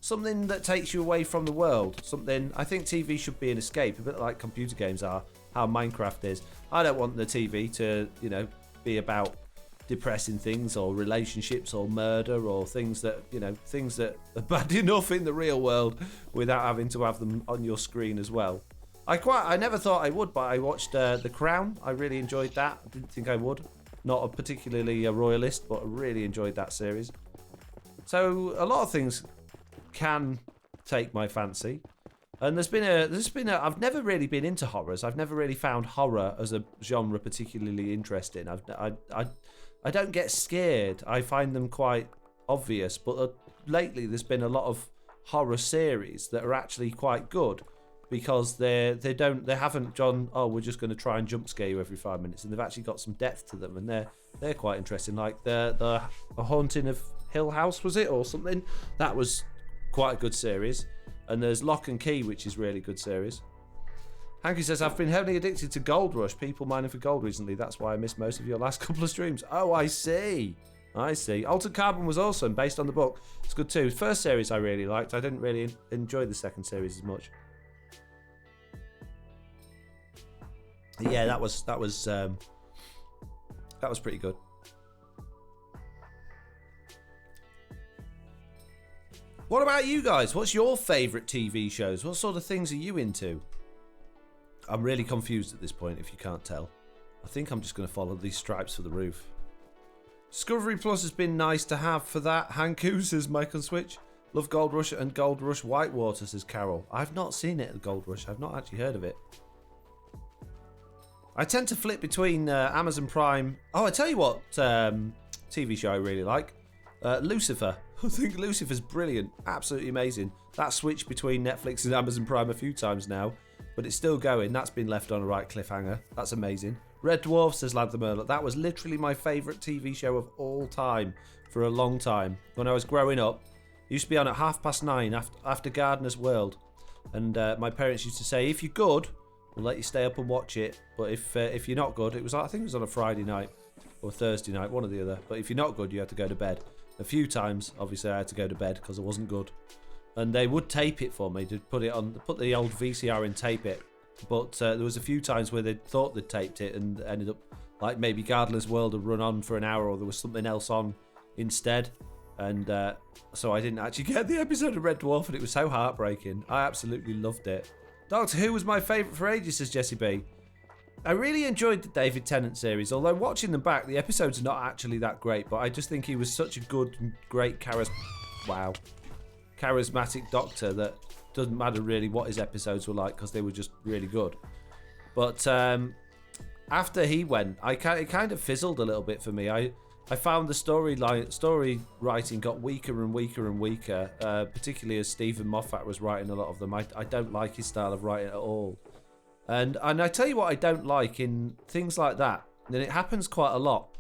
Something that takes you away from the world. I think TV should be an escape, a bit like computer games are, how Minecraft is. I don't want the TV to, be about depressing things or relationships or murder or things that are bad enough in the real world without having to have them on your screen as well. I never thought I would, but I watched The Crown. I really enjoyed that. I didn't think I would. Not particularly a royalist, but I really enjoyed that series. So a lot of things can take my fancy, and there's been a I've never really been into horrors. I've never really found horror as a genre particularly interesting. I don't get scared. I find them quite obvious, but lately there's been a lot of horror series that are actually quite good because they haven't gone, oh, we're just going to try and jump scare you every 5 minutes, and they've actually got some depth to them, and they're quite interesting. Like the Haunting of Hill House, was it, or something? That was quite a good series. And there's Lock and Key, which is really good series. Hanky says, I've been heavily addicted to Gold Rush, people mining for gold recently. That's why I missed most of your last couple of streams. Oh, I see. I see. Altered Carbon was awesome, based on the book. It's good too. First series I really liked. I didn't really enjoy the second series as much. Yeah, that was pretty good. What about you guys? What's your favourite TV shows? What sort of things are you into? I'm really confused at this point, if you can't tell. I think I'm just going to follow these stripes for the roof. Discovery Plus has been nice to have for that. Hanku, says Mike on Switch. Love Gold Rush and Gold Rush Whitewater, says Carol. I've not seen it at Gold Rush. I've not actually heard of it. I tend to flip between Amazon Prime. Oh, I tell you what TV show I really like. Lucifer. I think Lucifer's brilliant. Absolutely amazing. That switched between Netflix and Amazon Prime a few times now. But it's still going. That's been left on a right cliffhanger. That's amazing. Red Dwarf, says Lad the Murloc. That was literally my favourite TV show of all time for a long time. When I was growing up, it used to be on at 9:30 after Gardener's World. And my parents used to say, if you're good, we'll let you stay up and watch it. But if you're not good, I think it was on a Friday night or Thursday night, one or the other. But if you're not good, you had to go to bed. A few times, obviously, I had to go to bed because I wasn't good. And they would tape it for me. They'd put the old VCR in, tape it. But there was a few times where they thought they'd taped it and ended up like maybe Gardener's World had run on for an hour or there was something else on instead. And so I didn't actually get the episode of Red Dwarf, and it was so heartbreaking. I absolutely loved it. Doctor Who was my favourite for ages, says Jessie B. I really enjoyed the David Tennant series, although watching them back, the episodes are not actually that great, but I just think he was such a good, great charismatic Doctor that doesn't matter really what his episodes were like because they were just really good. But after he went, it kind of fizzled a little bit for me. I found the story writing got weaker and weaker and weaker, particularly as Stephen Moffat was writing a lot of them. I don't like his style of writing at all. And I tell you what I don't like in things like that, and it happens quite a lot.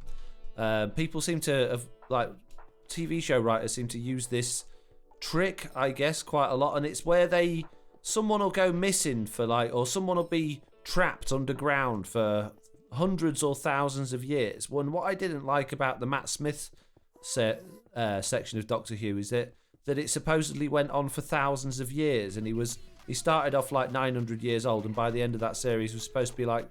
People seem to have, like, TV show writers seem to use this trick, I guess, quite a lot, and it's where someone will go missing for or someone will be trapped underground for hundreds or thousands of years. What I didn't like about the Matt Smith section of Doctor Who is that it supposedly went on for thousands of years, and he started off like 900 years old, and by the end of that series was supposed to be like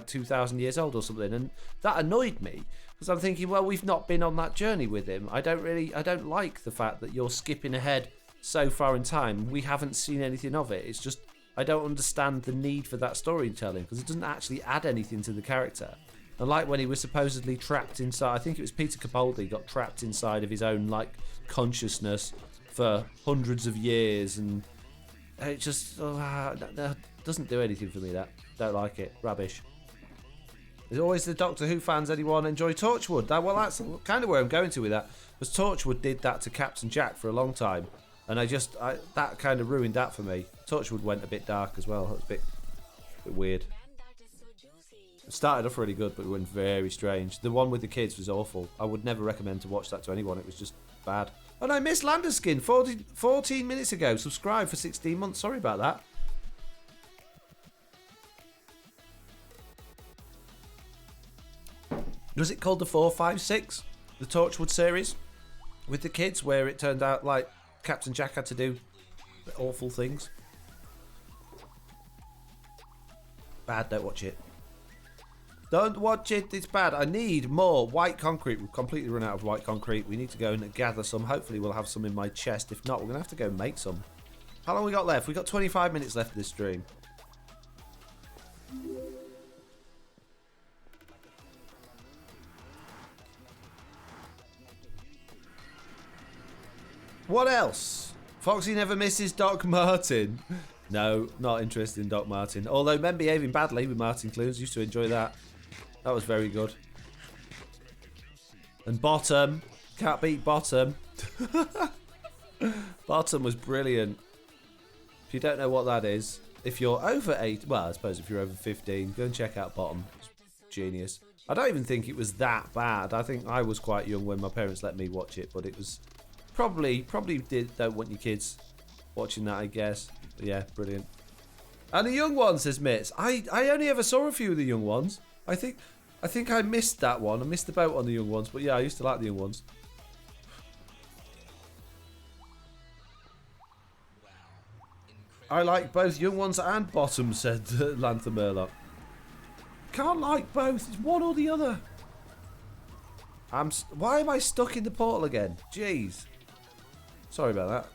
2,000 years old or something, and that annoyed me because I'm thinking, well, we've not been on that journey with him. I don't like the fact that you're skipping ahead so far in time. We haven't seen anything of it. It's just I don't understand the need for that storytelling because it doesn't actually add anything to the character. And like when he was supposedly trapped inside, I think it was Peter Capaldi got trapped inside of his own consciousness for hundreds of years, and it just that doesn't do anything for me. That don't like it. Rubbish. There's always the Doctor Who fans. Anyone enjoy Torchwood? That's kind of where I'm going to with that. Because Torchwood did that to Captain Jack for a long time, and that kind of ruined that for me. Torchwood went a bit dark as well. It was a bit weird. It started off really good, but it went very strange. The one with the kids was awful. I would never recommend to watch that to anyone. It was just bad. And I missed Landerskin 14 minutes ago. Subscribe for 16 months. Sorry about that. Was it called the 456? The Torchwood series? With the kids, where it turned out like Captain Jack had to do awful things. Bad, don't watch it. Don't watch it, it's bad. I need more white concrete. We've completely run out of white concrete. We need to go and gather some. Hopefully we'll have some in my chest. If not, we're going to have to go make some. How long we got left? We've got 25 minutes left of this stream. What else? Foxy never misses Doc Martin. No, not interested in Doc Martin. Although men behaving badly with Martin Clunes, used to enjoy that. That was very good. And Bottom. Can't beat Bottom. Bottom was brilliant. If you don't know what that is, if you're over 8, well, I suppose if you're over 15, go and check out Bottom. It's genius. I don't even think it was that bad. I think I was quite young when my parents let me watch it, but it was probably don't want your kids watching that, I guess. But yeah, brilliant. And the young one, says Mitz. I only ever saw a few of the young ones. I think I missed that one. I missed the boat on the young ones, but yeah, I used to like the young ones. I like both young ones and bottoms, said Lantha Murloc. Can't like both. It's one or the other. Why am I stuck in the portal again? Jeez. Sorry about that.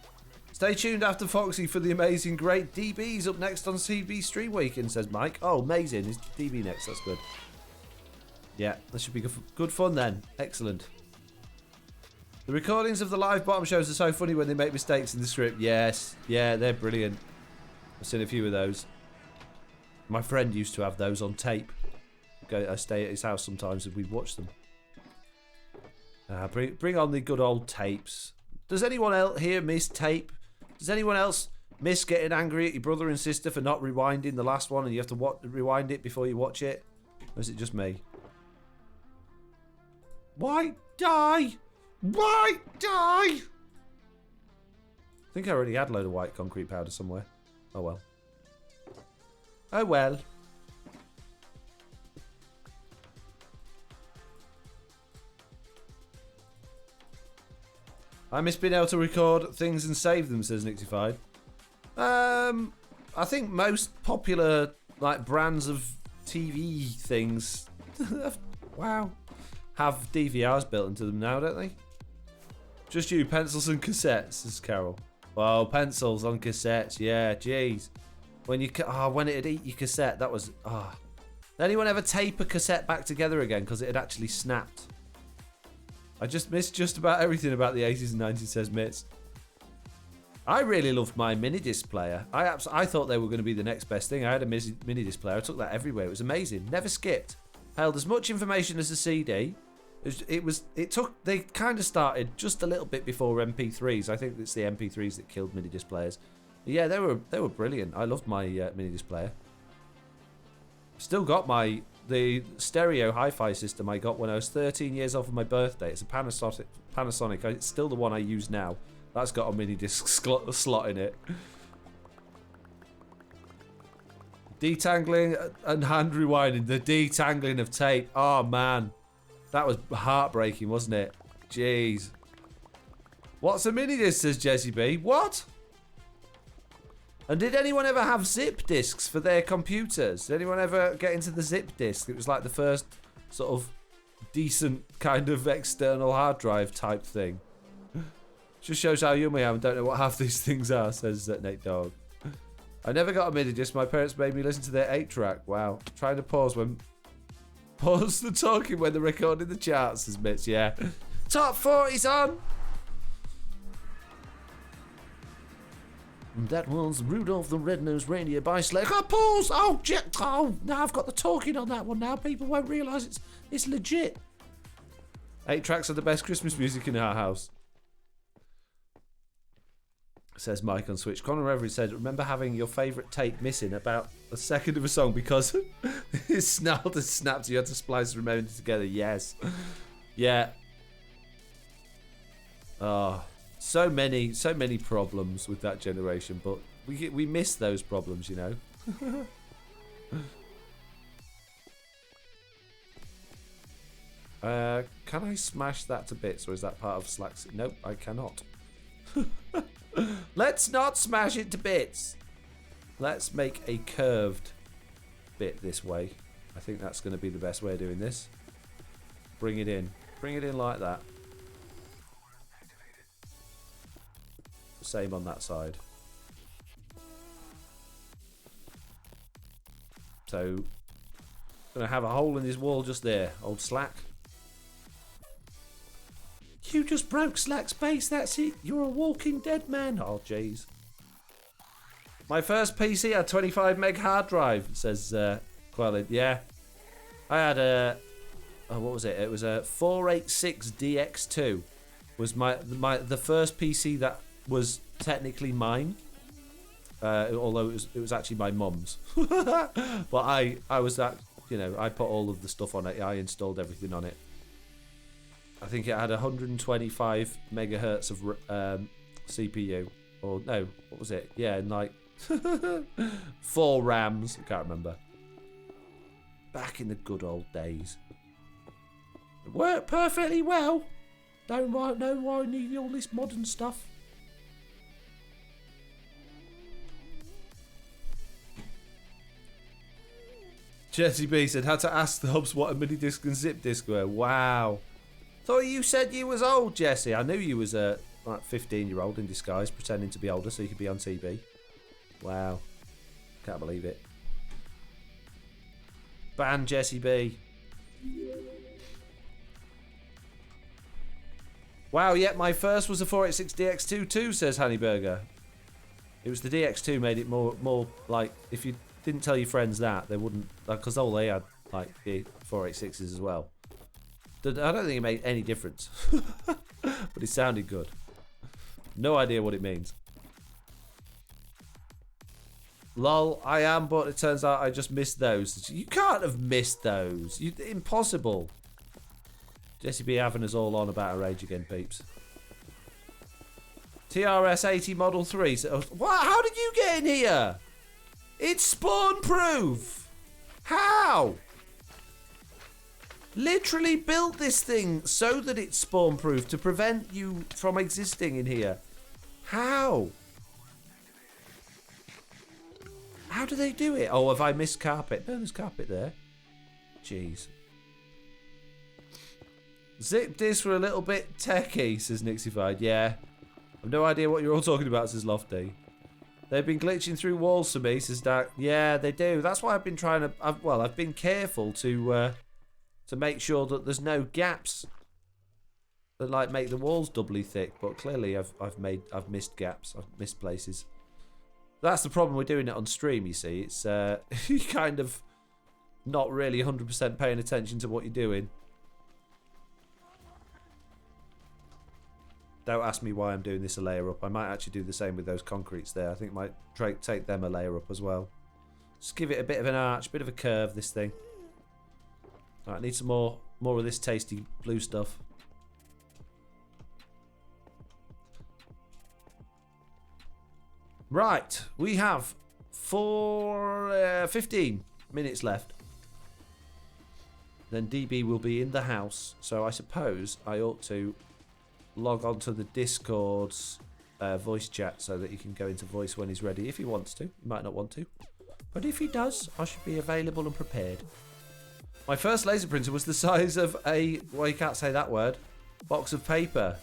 Stay tuned after Foxy for the amazing great DBs up next on CB Stream Weekend, says Mike. Oh, amazing. Is DB next? That's good. Yeah, that should be good fun then. Excellent. The recordings of the live bottom shows are so funny when they make mistakes in the script. Yes. Yeah, they're brilliant. I've seen a few of those. My friend used to have those on tape. I stay at his house sometimes and we'd watch them. Bring on the good old tapes. Does anyone else here miss tape? Does anyone else miss getting angry at your brother and sister for not rewinding the last one and you have to rewind it before you watch it? Or is it just me? Why die? Why die? I think I already had a load of white concrete powder somewhere. Oh well. Oh well. I miss being able to record things and save them, says Nixie5. I think most popular like brands of TV things wow, have DVRs built into them now, don't they? Just you, pencils and cassettes, says Carol. Well, pencils on cassettes, yeah, jeez. When it'd eat your cassette, that was Did anyone ever tape a cassette back together again because it had actually snapped? I just missed just about everything about the 80s and 90s, says Mitz. I really loved my mini disc player. I thought they were going to be the next best thing. I had a mini disc player. I took that everywhere. It was amazing. Never skipped. Held as much information as a CD. They kind of started just a little bit before MP3s. I think it's the MP3s that killed mini disc players. But yeah, they were brilliant. I loved my mini disc player. Still got the stereo hi-fi system I got when I was 13 years old for my birthday. It's a Panasonic. It's still the one I use now. That's got a mini disc slot in it. Detangling and hand rewinding. The detangling of tape. Oh man, that was heartbreaking, wasn't it? Jeez. What's a mini disc, says Jesse B. What? And did anyone ever have zip discs for their computers? Did anyone ever get into the zip disc? It was like the first sort of decent kind of external hard drive type thing. Just shows how young I am and don't know what half these things are, says Nate Dogg. I never got a mini disc. My parents made me listen to their 8-track. Wow. Trying to pause the talking when they're recording the charts, says Mitch. Yeah. Top 40's on. And that was Rudolph the Red-Nosed Reindeer by Slade. Oh, pause! Oh, now I've got the talking on that one now. People won't realise it's legit. 8 tracks are the best Christmas music in our house, says Mike on Switch. Conor Everett said, remember having your favourite tape missing about a second of a song because it snarled and snapped, you had to splice and remember it together. Yes. Yeah. Oh. So many problems with that generation, but we miss those problems, you know. Can I smash that to bits, or is that part of Slack's? Nope, I cannot. Let's not smash it to bits. Let's make a curved bit this way. I think that's going to be the best way of doing this. Bring it in like that. Same on that side. So, gonna have a hole in his wall just there, old Slack. You just broke Slack's base, that's it. You're a walking dead man. Oh, jeez. My first PC had 25 meg hard drive, says Quellin. Yeah. I had a... Oh, what was it? It was a 486 DX2. Was the first PC that was technically mine. Although it was actually my mum's. But I was that, you know, I put all of the stuff on it. I installed everything on it. I think it had 125 megahertz of CPU, Or no, what was it? Yeah, and like 4 rams. I can't remember. Back in the good old days. It worked perfectly well. Don't know why I need all this modern stuff. Jesse B said, had to ask the hubs what a mini disc and zip disc were. Wow. Thought you said you was old, Jesse. I knew you was a like 15-year-old in disguise, pretending to be older so you could be on TV. Wow. Can't believe it. Ban Jesse B. Wow, yep, my first was a 486 DX2 too, says Honeyburger. It was the DX2 made it more like, if you didn't tell your friends that, they wouldn't, because all they had, like, the 486s as well. I don't think it made any difference. But it sounded good. No idea what it means. Lol, I am, but it turns out I just missed those. You can't have missed those. Impossible. Jesse B having us all on about her age again, peeps. TRS 80 Model 3. So, what? How did you get in here? It's spawn proof. How? Literally built this thing so that it's spawn proof to prevent you from existing in here. How? How do they do it? Oh, have I missed carpet? No, there's carpet there. Jeez. Zip discs were a little bit techie, says Nixified. Yeah. I've no idea what you're all talking about, says Lofty. They've been glitching through walls for me, says Dark. Yeah, they do. That's why I've been trying to... I've been careful to make sure that there's no gaps that like make the walls doubly thick. But clearly, I've missed gaps. I've missed places. That's the problem with doing it on stream. You see, it's you kind of not really 100% paying attention to what you're doing. Don't ask me why I'm doing this a layer up. I might actually do the same with those concretes there. I think I might take them a layer up as well. Just give it a bit of an arch, bit of a curve, this thing. Alright, I need some more of this tasty blue stuff. Right, we have 15 minutes left. Then DB will be in the house, so I suppose I ought to log on to the Discord's voice chat so that he can go into voice when he's ready, if he wants to. He might not want to. But if he does, I should be available and prepared. My first laser printer was the size of a, well, you can't say that word, box of paper.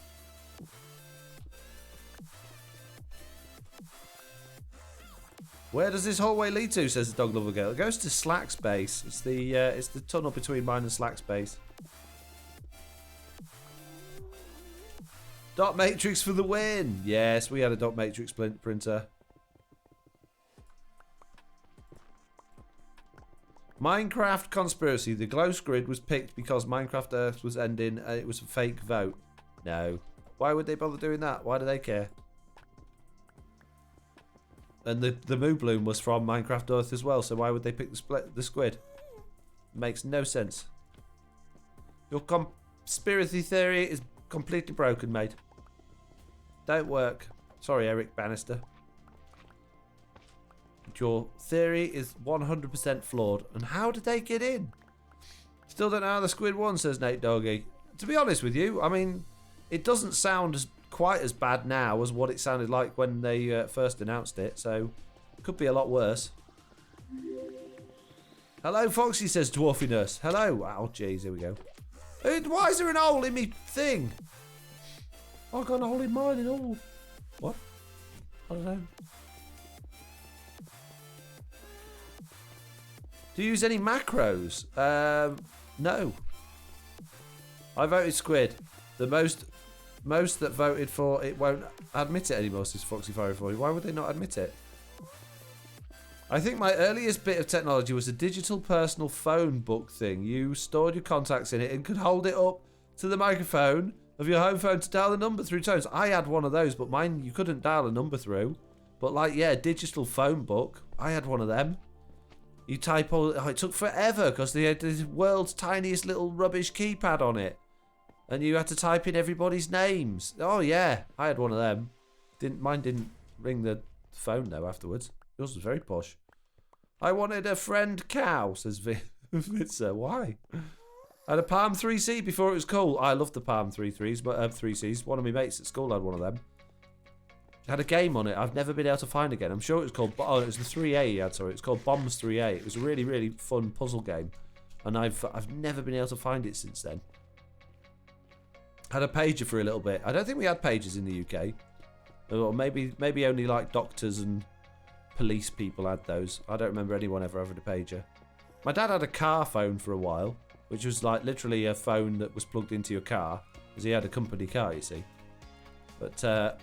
Where does this hallway lead to, says the dog lover girl. It goes to Slack's base. It's the tunnel between mine and Slack's base. Dot matrix for the win. Yes, we had a dot matrix printer. Minecraft conspiracy. The glow squid was picked because Minecraft Earth was ending and it was a fake vote. No. Why would they bother doing that? Why do they care? And the moo bloom was from Minecraft Earth as well, so why would they pick the squid? Makes no sense. Your conspiracy theory is completely broken, mate. Don't work. Sorry, Eric Bannister. But your theory is 100% flawed. And how did they get in? Still don't know how the squid won, says Nate Doggy. To be honest with you, I mean, it doesn't sound quite as bad now as what it sounded like when they first announced it. So, it could be a lot worse. Hello, Foxy, says Dwarfy Nurse. Hello. Oh, jeez, here we go. Why is there an hole in me thing? I got a hole in mine and all. What? I don't know. Do you use any macros? No. I voted squid. The most that voted for it won't admit it anymore, says Foxy Fire 40. Why would they not admit it? I think my earliest bit of technology was a digital personal phone book thing. You stored your contacts in it and could hold it up to the microphone of your home phone to dial the number through tones. I had one of those, but mine, you couldn't dial a number through. But like, yeah, digital phone book. I had one of them. You type all... Oh, it took forever because they had the world's tiniest little rubbish keypad on it. And you had to type in everybody's names. Oh, yeah. I had one of them. Mine didn't ring the phone though afterwards. Yours was very posh. I wanted a friend cow, says Vitzer. Why? I had a Palm 3C before it was cool. I love the Palm 3.3s, but 3Cs. One of my mates at school had one of them. Had a game on it. I've never been able to find again. I'm sure it was called. Oh, it was the 3A he had. Sorry, it's called Bombs 3A. It was a really, really fun puzzle game, and I've never been able to find it since then. Had a pager for a little bit. I don't think we had pagers in the UK, or maybe only like doctors and police people had those. I don't remember anyone ever having a pager. My dad had a car phone for a while, which was like literally a phone that was plugged into your car, because he had a company car, you see. But I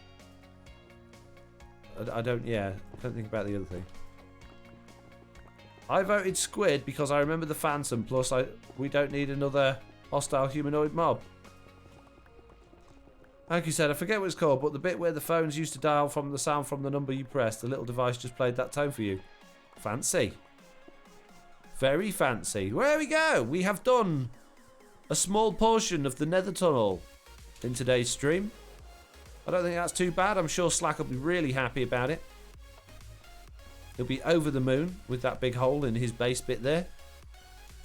don't think about the other thing. I voted squid because I remember the Phantom, plus we don't need another hostile humanoid mob. Hanky said, I forget what it's called, but the bit where the phones used to dial from the sound from the number you pressed, the little device just played that tone for you. Fancy. Very fancy. There we go. We have done a small portion of the Nether Tunnel in today's stream. I don't think that's too bad. I'm sure Slack will be really happy about it. He'll be over the moon with that big hole in his base bit there.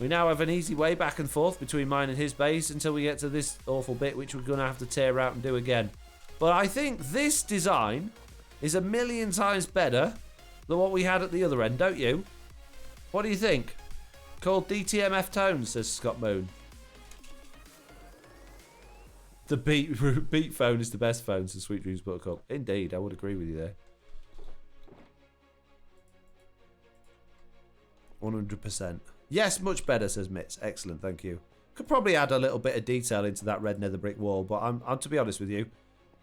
We now have an easy way back and forth between mine and his base until we get to this awful bit, which we're going to have to tear out and do again. But I think this design is a million times better than what we had at the other end, don't you? What do you think? Called DTMF Tones, says Scott Moon. The beat phone is the best phone, says Sweet Dreams Buttercup. Indeed, I would agree with you there. 100%. Yes, much better, says Mitz. Excellent, thank you. Could probably add a little bit of detail into that red nether brick wall, but I'm to be honest with you,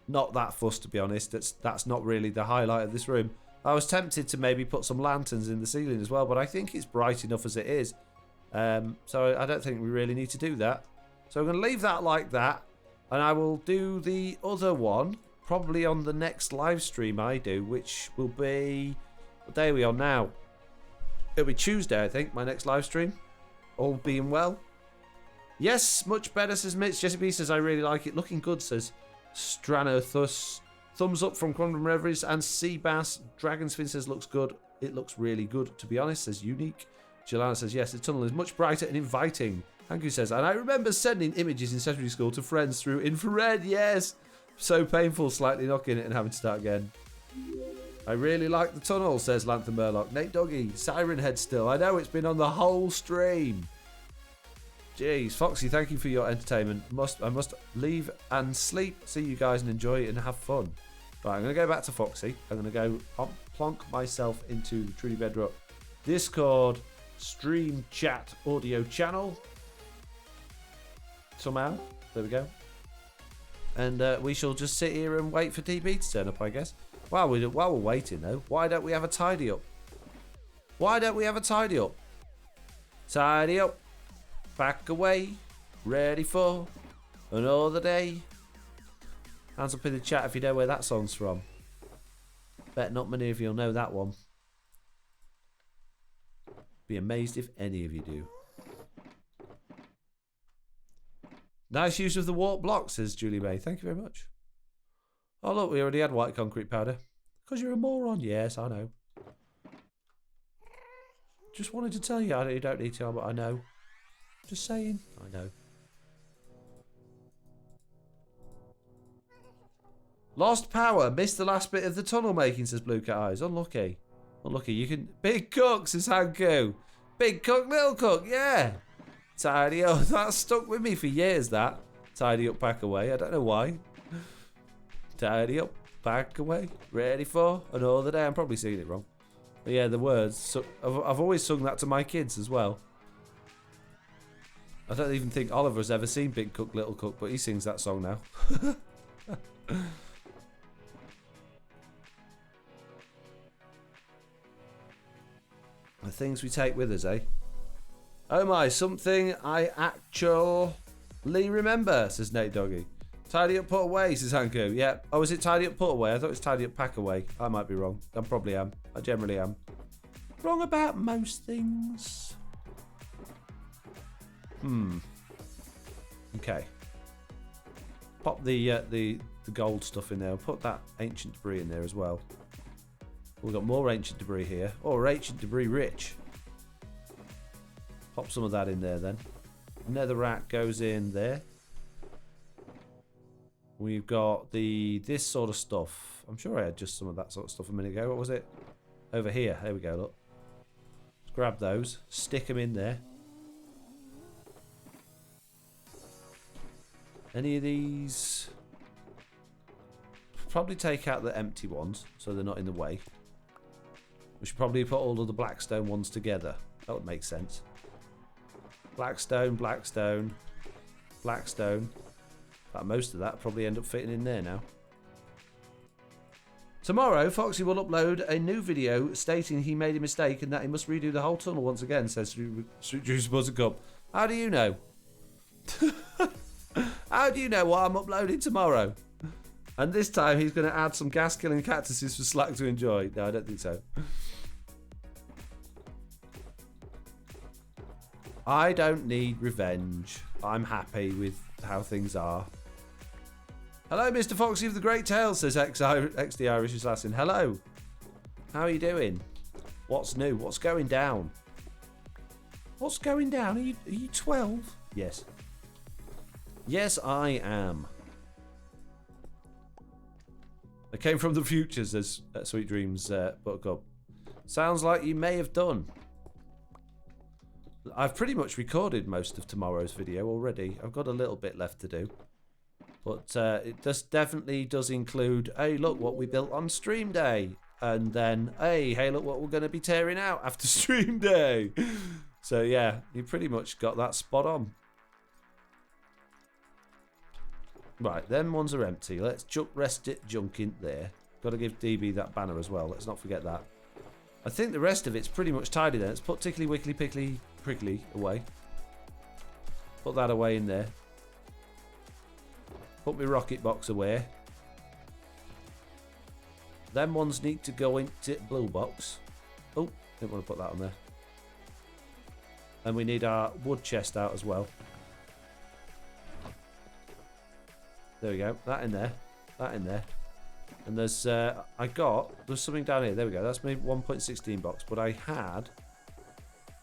not that fussed, to be honest. That's not really the highlight of this room. I was tempted to maybe put some lanterns in the ceiling as well, but I think it's bright enough as it is. So I don't think we really need to do that. So I'm going to leave that like that, and I will do the other one probably on the next live stream I do, which will be... What day are we on now? It'll be Tuesday, I think, my next live stream. All being well. Yes, much better, says Mitch. Jesse B says, I really like it. Looking good, says Stranothus. Thumbs up from Quantum Reveries and Seabass. Dragonspin says, looks good. It looks really good, to be honest, says Unique. Jelana says, yes, the tunnel is much brighter and inviting. Hanku says, and I remember sending images in secondary school to friends through infrared. Yes. So painful, slightly knocking it and having to start again. I really like the tunnel, says Lanthan Murloc. Nate Doggy, Siren Head still. I know it's been on the whole stream. Jeez, Foxy, thank you for your entertainment. I must leave and sleep. See you guys and enjoy and have fun. Right, I'm going to go back to Foxy. I'm going to go plonk myself into the Truly Bedrock Discord stream chat audio channel. Somehow. There we go. And we shall just sit here and wait for DB to turn up, I guess. While we're waiting, though, why don't we have a tidy up? Why don't we have a tidy up? Tidy up, back away, ready for another day. Hands up in the chat if you know where that song's from. Bet not many of you'll know that one. Be amazed if any of you do. Nice use of the warp block, says Julie May. Thank you very much. Oh, look, we already had white concrete powder. Because you're a moron. Yes, I know. Just wanted to tell you, you don't need to, but I know. Just saying. I know. Lost power. Missed the last bit of the tunnel making, says Blue Cat Eyes. Unlucky. Unlucky. You can... Big Cook, says Hanku. Big Cook, Little Cook. Yeah. Tidy up. That's stuck with me for years, that. Tidy up, pack away. I don't know why. Tidy up, back away, ready for another day. I'm probably singing it wrong. But yeah, the words. So I've always sung that to my kids as well. I don't even think Oliver's ever seen Big Cook, Little Cook, but he sings that song now. The things we take with us, eh? Oh my, something I actually remember, says Nate Doggy. Tidy up, put away, says Hanku. Yeah. Oh, is it tidy up, put away? I thought it was tidy up, pack away. I might be wrong. I probably am. I generally am. Wrong about most things. Okay. Pop the gold stuff in there. Put that ancient debris in there as well. We've got more ancient debris here. Oh, we're ancient debris rich. Pop some of that in there then. Netherrack goes in there. We've got this sort of stuff. I'm sure I had just some of that sort of stuff a minute ago. What was it? Over here. There we go, look. Let's grab those. Stick them in there. Any of these? Probably take out the empty ones so they're not in the way. We should probably put all of the blackstone ones together. That would make sense. Blackstone, blackstone, blackstone. But most of that probably end up fitting in there now. Tomorrow, Foxy will upload a new video stating he made a mistake and that he must redo the whole tunnel once again, says Sweet Juice Buttercup. How do you know? How do you know what I'm uploading tomorrow? And this time he's going to add some gas-killing cactuses for Slack to enjoy. No, I don't think so. I don't need revenge. I'm happy with how things are. Hello, Mr. Foxy of the Great Tale, says XD Irish Assassin. Hello. How are you doing? What's new? What's going down? What's going down? Are you 12? Yes. Yes, I am. I came from the future, says Sweet Dreams Buttercup. Sounds like you may have done. I've pretty much recorded most of tomorrow's video already. I've got a little bit left to do. But it definitely does include, hey, look what we built on stream day. And then, hey, look what we're going to be tearing out after stream day. So, yeah, you pretty much got that spot on. Right, them ones are empty. Let's rest it junk in there. Got to give DB that banner as well. Let's not forget that. I think the rest of it's pretty much tidy then. Let's put Tickly Wickly Pickly Prickly away. Put that away in there. Put my rocket box away. Them ones need to go into blue box. Oh, didn't want to put that on there. And we need our wood chest out as well. There we go. That in there. That in there. And there's there's something down here. There we go. That's my 1.16 box. But I had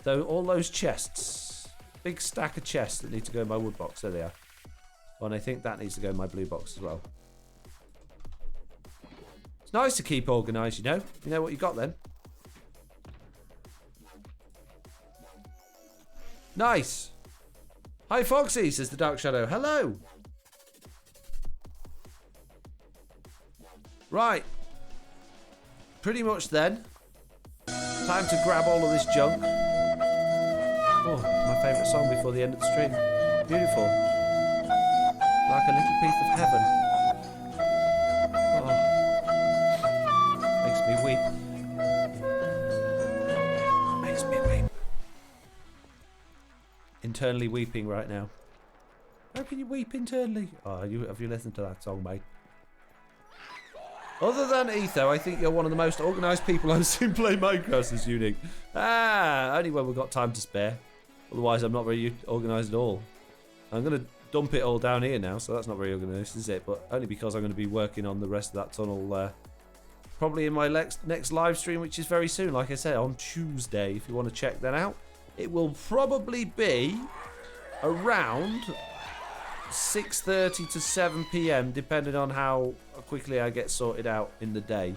all those chests. Big stack of chests that need to go in my wood box. There they are. And I think that needs to go in my blue box as well. It's nice to keep organised, you know. You know what you got then. Nice. Hi Foxy, says the Dark Shadow. Hello. Right. Pretty much then. Time to grab all of this junk. Oh, my favourite song before the end of the stream. Beautiful. Like a little piece of heaven. Oh. Makes me weep. Makes me weep. Internally weeping right now. How can you weep internally? Oh, have you listened to that song, mate? Other than Etho, I think you're one of the most organised people I've seen play Minecraft this unique. Only when we've got time to spare. Otherwise, I'm not very organised at all. I'm going to dump it all down here now, so that's not very organised, is it? But only because I'm going to be working on the rest of that tunnel probably in my next live stream, which is very soon. Like I said, on Tuesday, if you want to check that out. It will probably be around 6:30 to 7 PM, depending on how quickly I get sorted out in the day.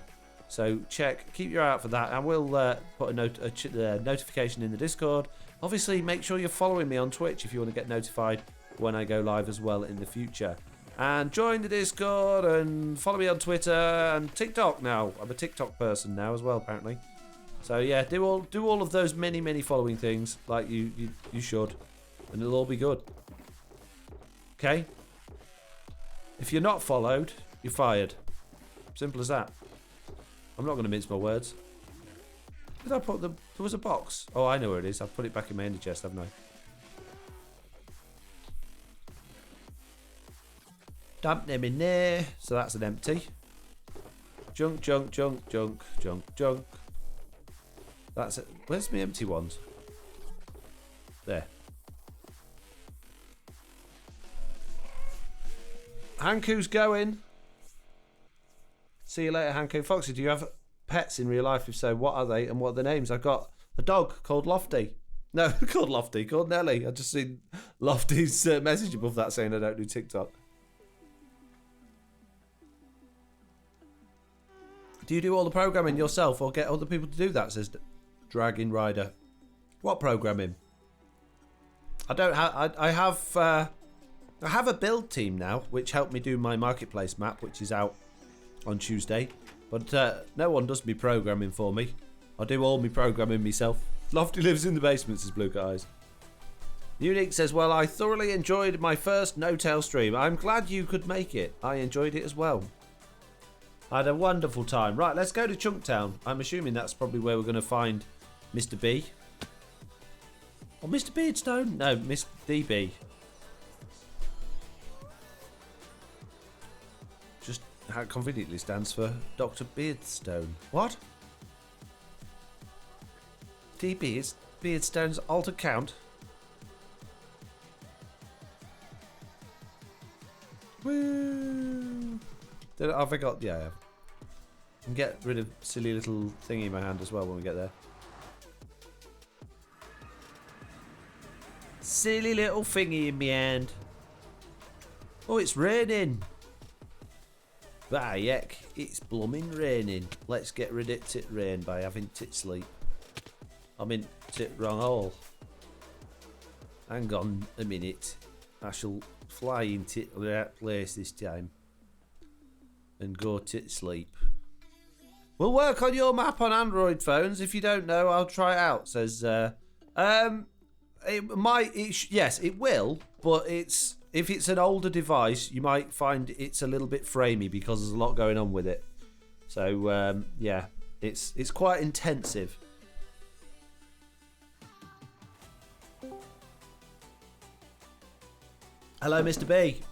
So keep your eye out for that. I will put a notification in the Discord. Obviously, make sure you're following me on Twitch if you want to get notified when I go live as well in the future. And join the Discord and follow me on Twitter and TikTok now. I'm a TikTok person now as well, apparently. So yeah, do all of those many following things like you should, and it'll all be good. Okay? If you're not followed, you're fired. Simple as that. I'm not going to mince my words. Did I put there was a box? Oh, I know where it is. I've put it back in my ender chest, haven't I? Dump them in there. So that's an empty. Junk. That's it. Where's my empty ones? There. Hanku's going. See you later, Hanku. Foxy, do you have pets in real life? If so, what are they and what are the names? I've got a dog called Lofty. No, called Lofty, called Nelly. I just seen Lofty's message above that saying I don't do TikTok. Do you do all the programming yourself or get other people to do that? Says Dragon Rider. What programming? I don't have. I have a build team now, which helped me do my marketplace map, which is out on Tuesday. But no one does me programming for me. I do all my programming myself. Lofty lives in the basement, says Blue Guys. Unique says, well, I thoroughly enjoyed my first No-Tail stream. I'm glad you could make it. I enjoyed it as well. I had a wonderful time. Right, let's go to Chunktown. I'm assuming that's probably where we're going to find Mr. B. Or Mr. Beardstone? No, Miss DB. Just how it conveniently stands for Dr. Beardstone. What? DB is Beardstone's alt account. Woo! I forgot. Yeah, I can get rid of silly little thingy in my hand as well when we get there. Silly little thingy in my hand. Oh, it's raining. Ah, yuck. It's blooming raining. Let's get rid of tit rain by having tit sleep. I'm in tit wrong hole. Hang on a minute. I shall fly into the right place this time. And go tit sleep. We'll work on your map on Android phones. If you don't know, I'll try it out. Says, yes, it will, but if it's an older device, you might find it's a little bit framey because there's a lot going on with it. So, yeah, it's quite intensive. Hello, Mr. B.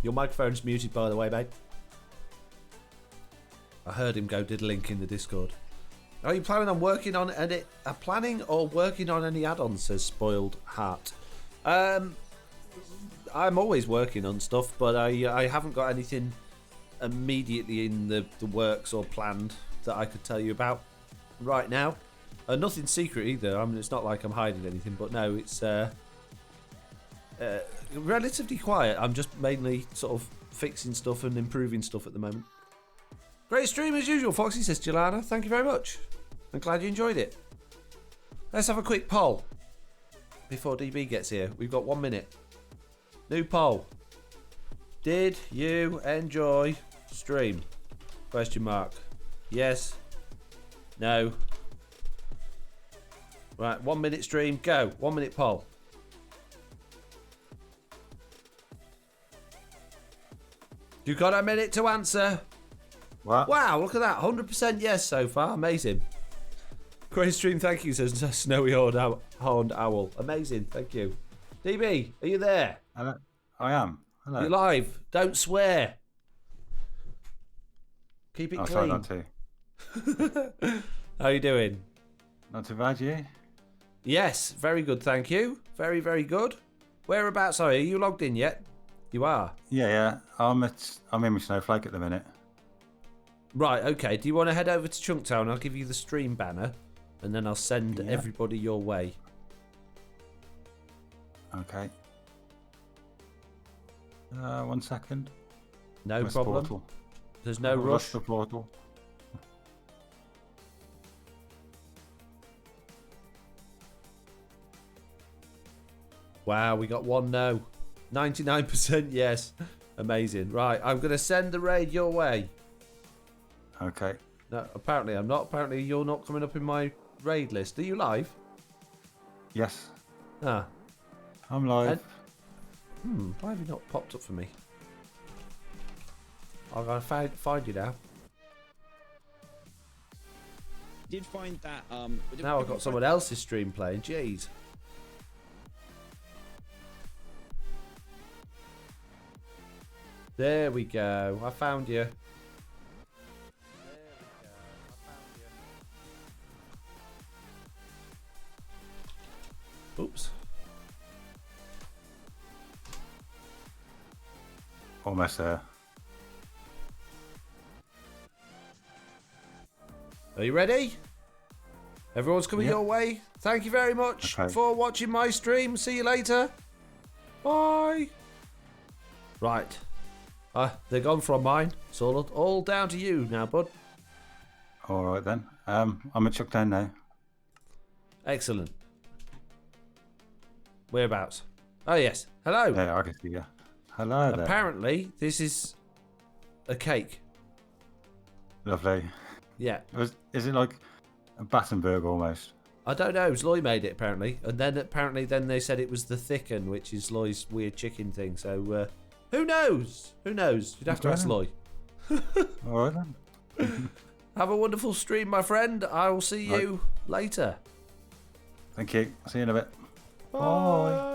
Your microphone's muted, by the way, mate. I heard him go diddling in the Discord. Are you planning on working on any add-ons? Says Spoiled Heart. I'm always working on stuff, but I haven't got anything immediately in the works or planned that I could tell you about right now. Nothing secret either. I mean, it's not like I'm hiding anything, but no, it's relatively quiet. I'm just mainly sort of fixing stuff and improving stuff at the moment. Great stream as usual, Foxy, says Jelana. Thank you very much. I'm glad you enjoyed it. Let's have a quick poll before DB gets here. We've got 1 minute. New poll. Did you enjoy stream? Question mark. Yes. No. Right, 1 minute stream. Go. 1 minute poll. You got a minute to answer. What? Wow, look at that. 100% yes so far. Amazing. Great stream, thank you, says Snowy Horned Owl. Amazing, thank you. DB, are you there? Hello. I am. Hello. You're live. Don't swear. Keep it I'll clean. try not to. How you doing? Not too bad, you? Yes, very good, thank you. Very, very good. Whereabouts are you? Are you logged in yet? You are? Yeah. I'm in my Snowflake at the minute. Right, okay. Do you want to head over to Chunktown? I'll give you the stream banner, and then I'll send everybody your way. Okay. 1 second. No Where's problem. The portal? There's no I've rush. lost the portal. Wow, we got one no. 99% yes. Amazing. Right, I'm going to send the raid your way. Okay. No, apparently I'm not. Apparently you're not coming up in my raid list. Are you live? Yes. Ah. I'm live. Why have you not popped up for me? I'm going to find you now. Did find that Now I've got someone else's stream playing. Jeez. There we go. I found you. Oops. Almost there. Are you ready? Everyone's coming Yep. your way. Thank you very much Okay. for watching my stream. See you later. Bye. Right. They're gone from mine. It's all down to you now, bud. All right then. I'm at Chuckdown now. Excellent. Whereabouts? Oh, yes. Hello. Yeah, I can see you. Hello there. Apparently, this is a cake. Lovely. Yeah. Is it like a Battenberg almost? I don't know. Loy made it, apparently. And then then they said it was the thicken, which is Loy's weird chicken thing. So, who knows? Who knows? You'd have to ask Loy. All right then. Have a wonderful stream, my friend. I will see you later. Thank you. See you in a bit. Bye.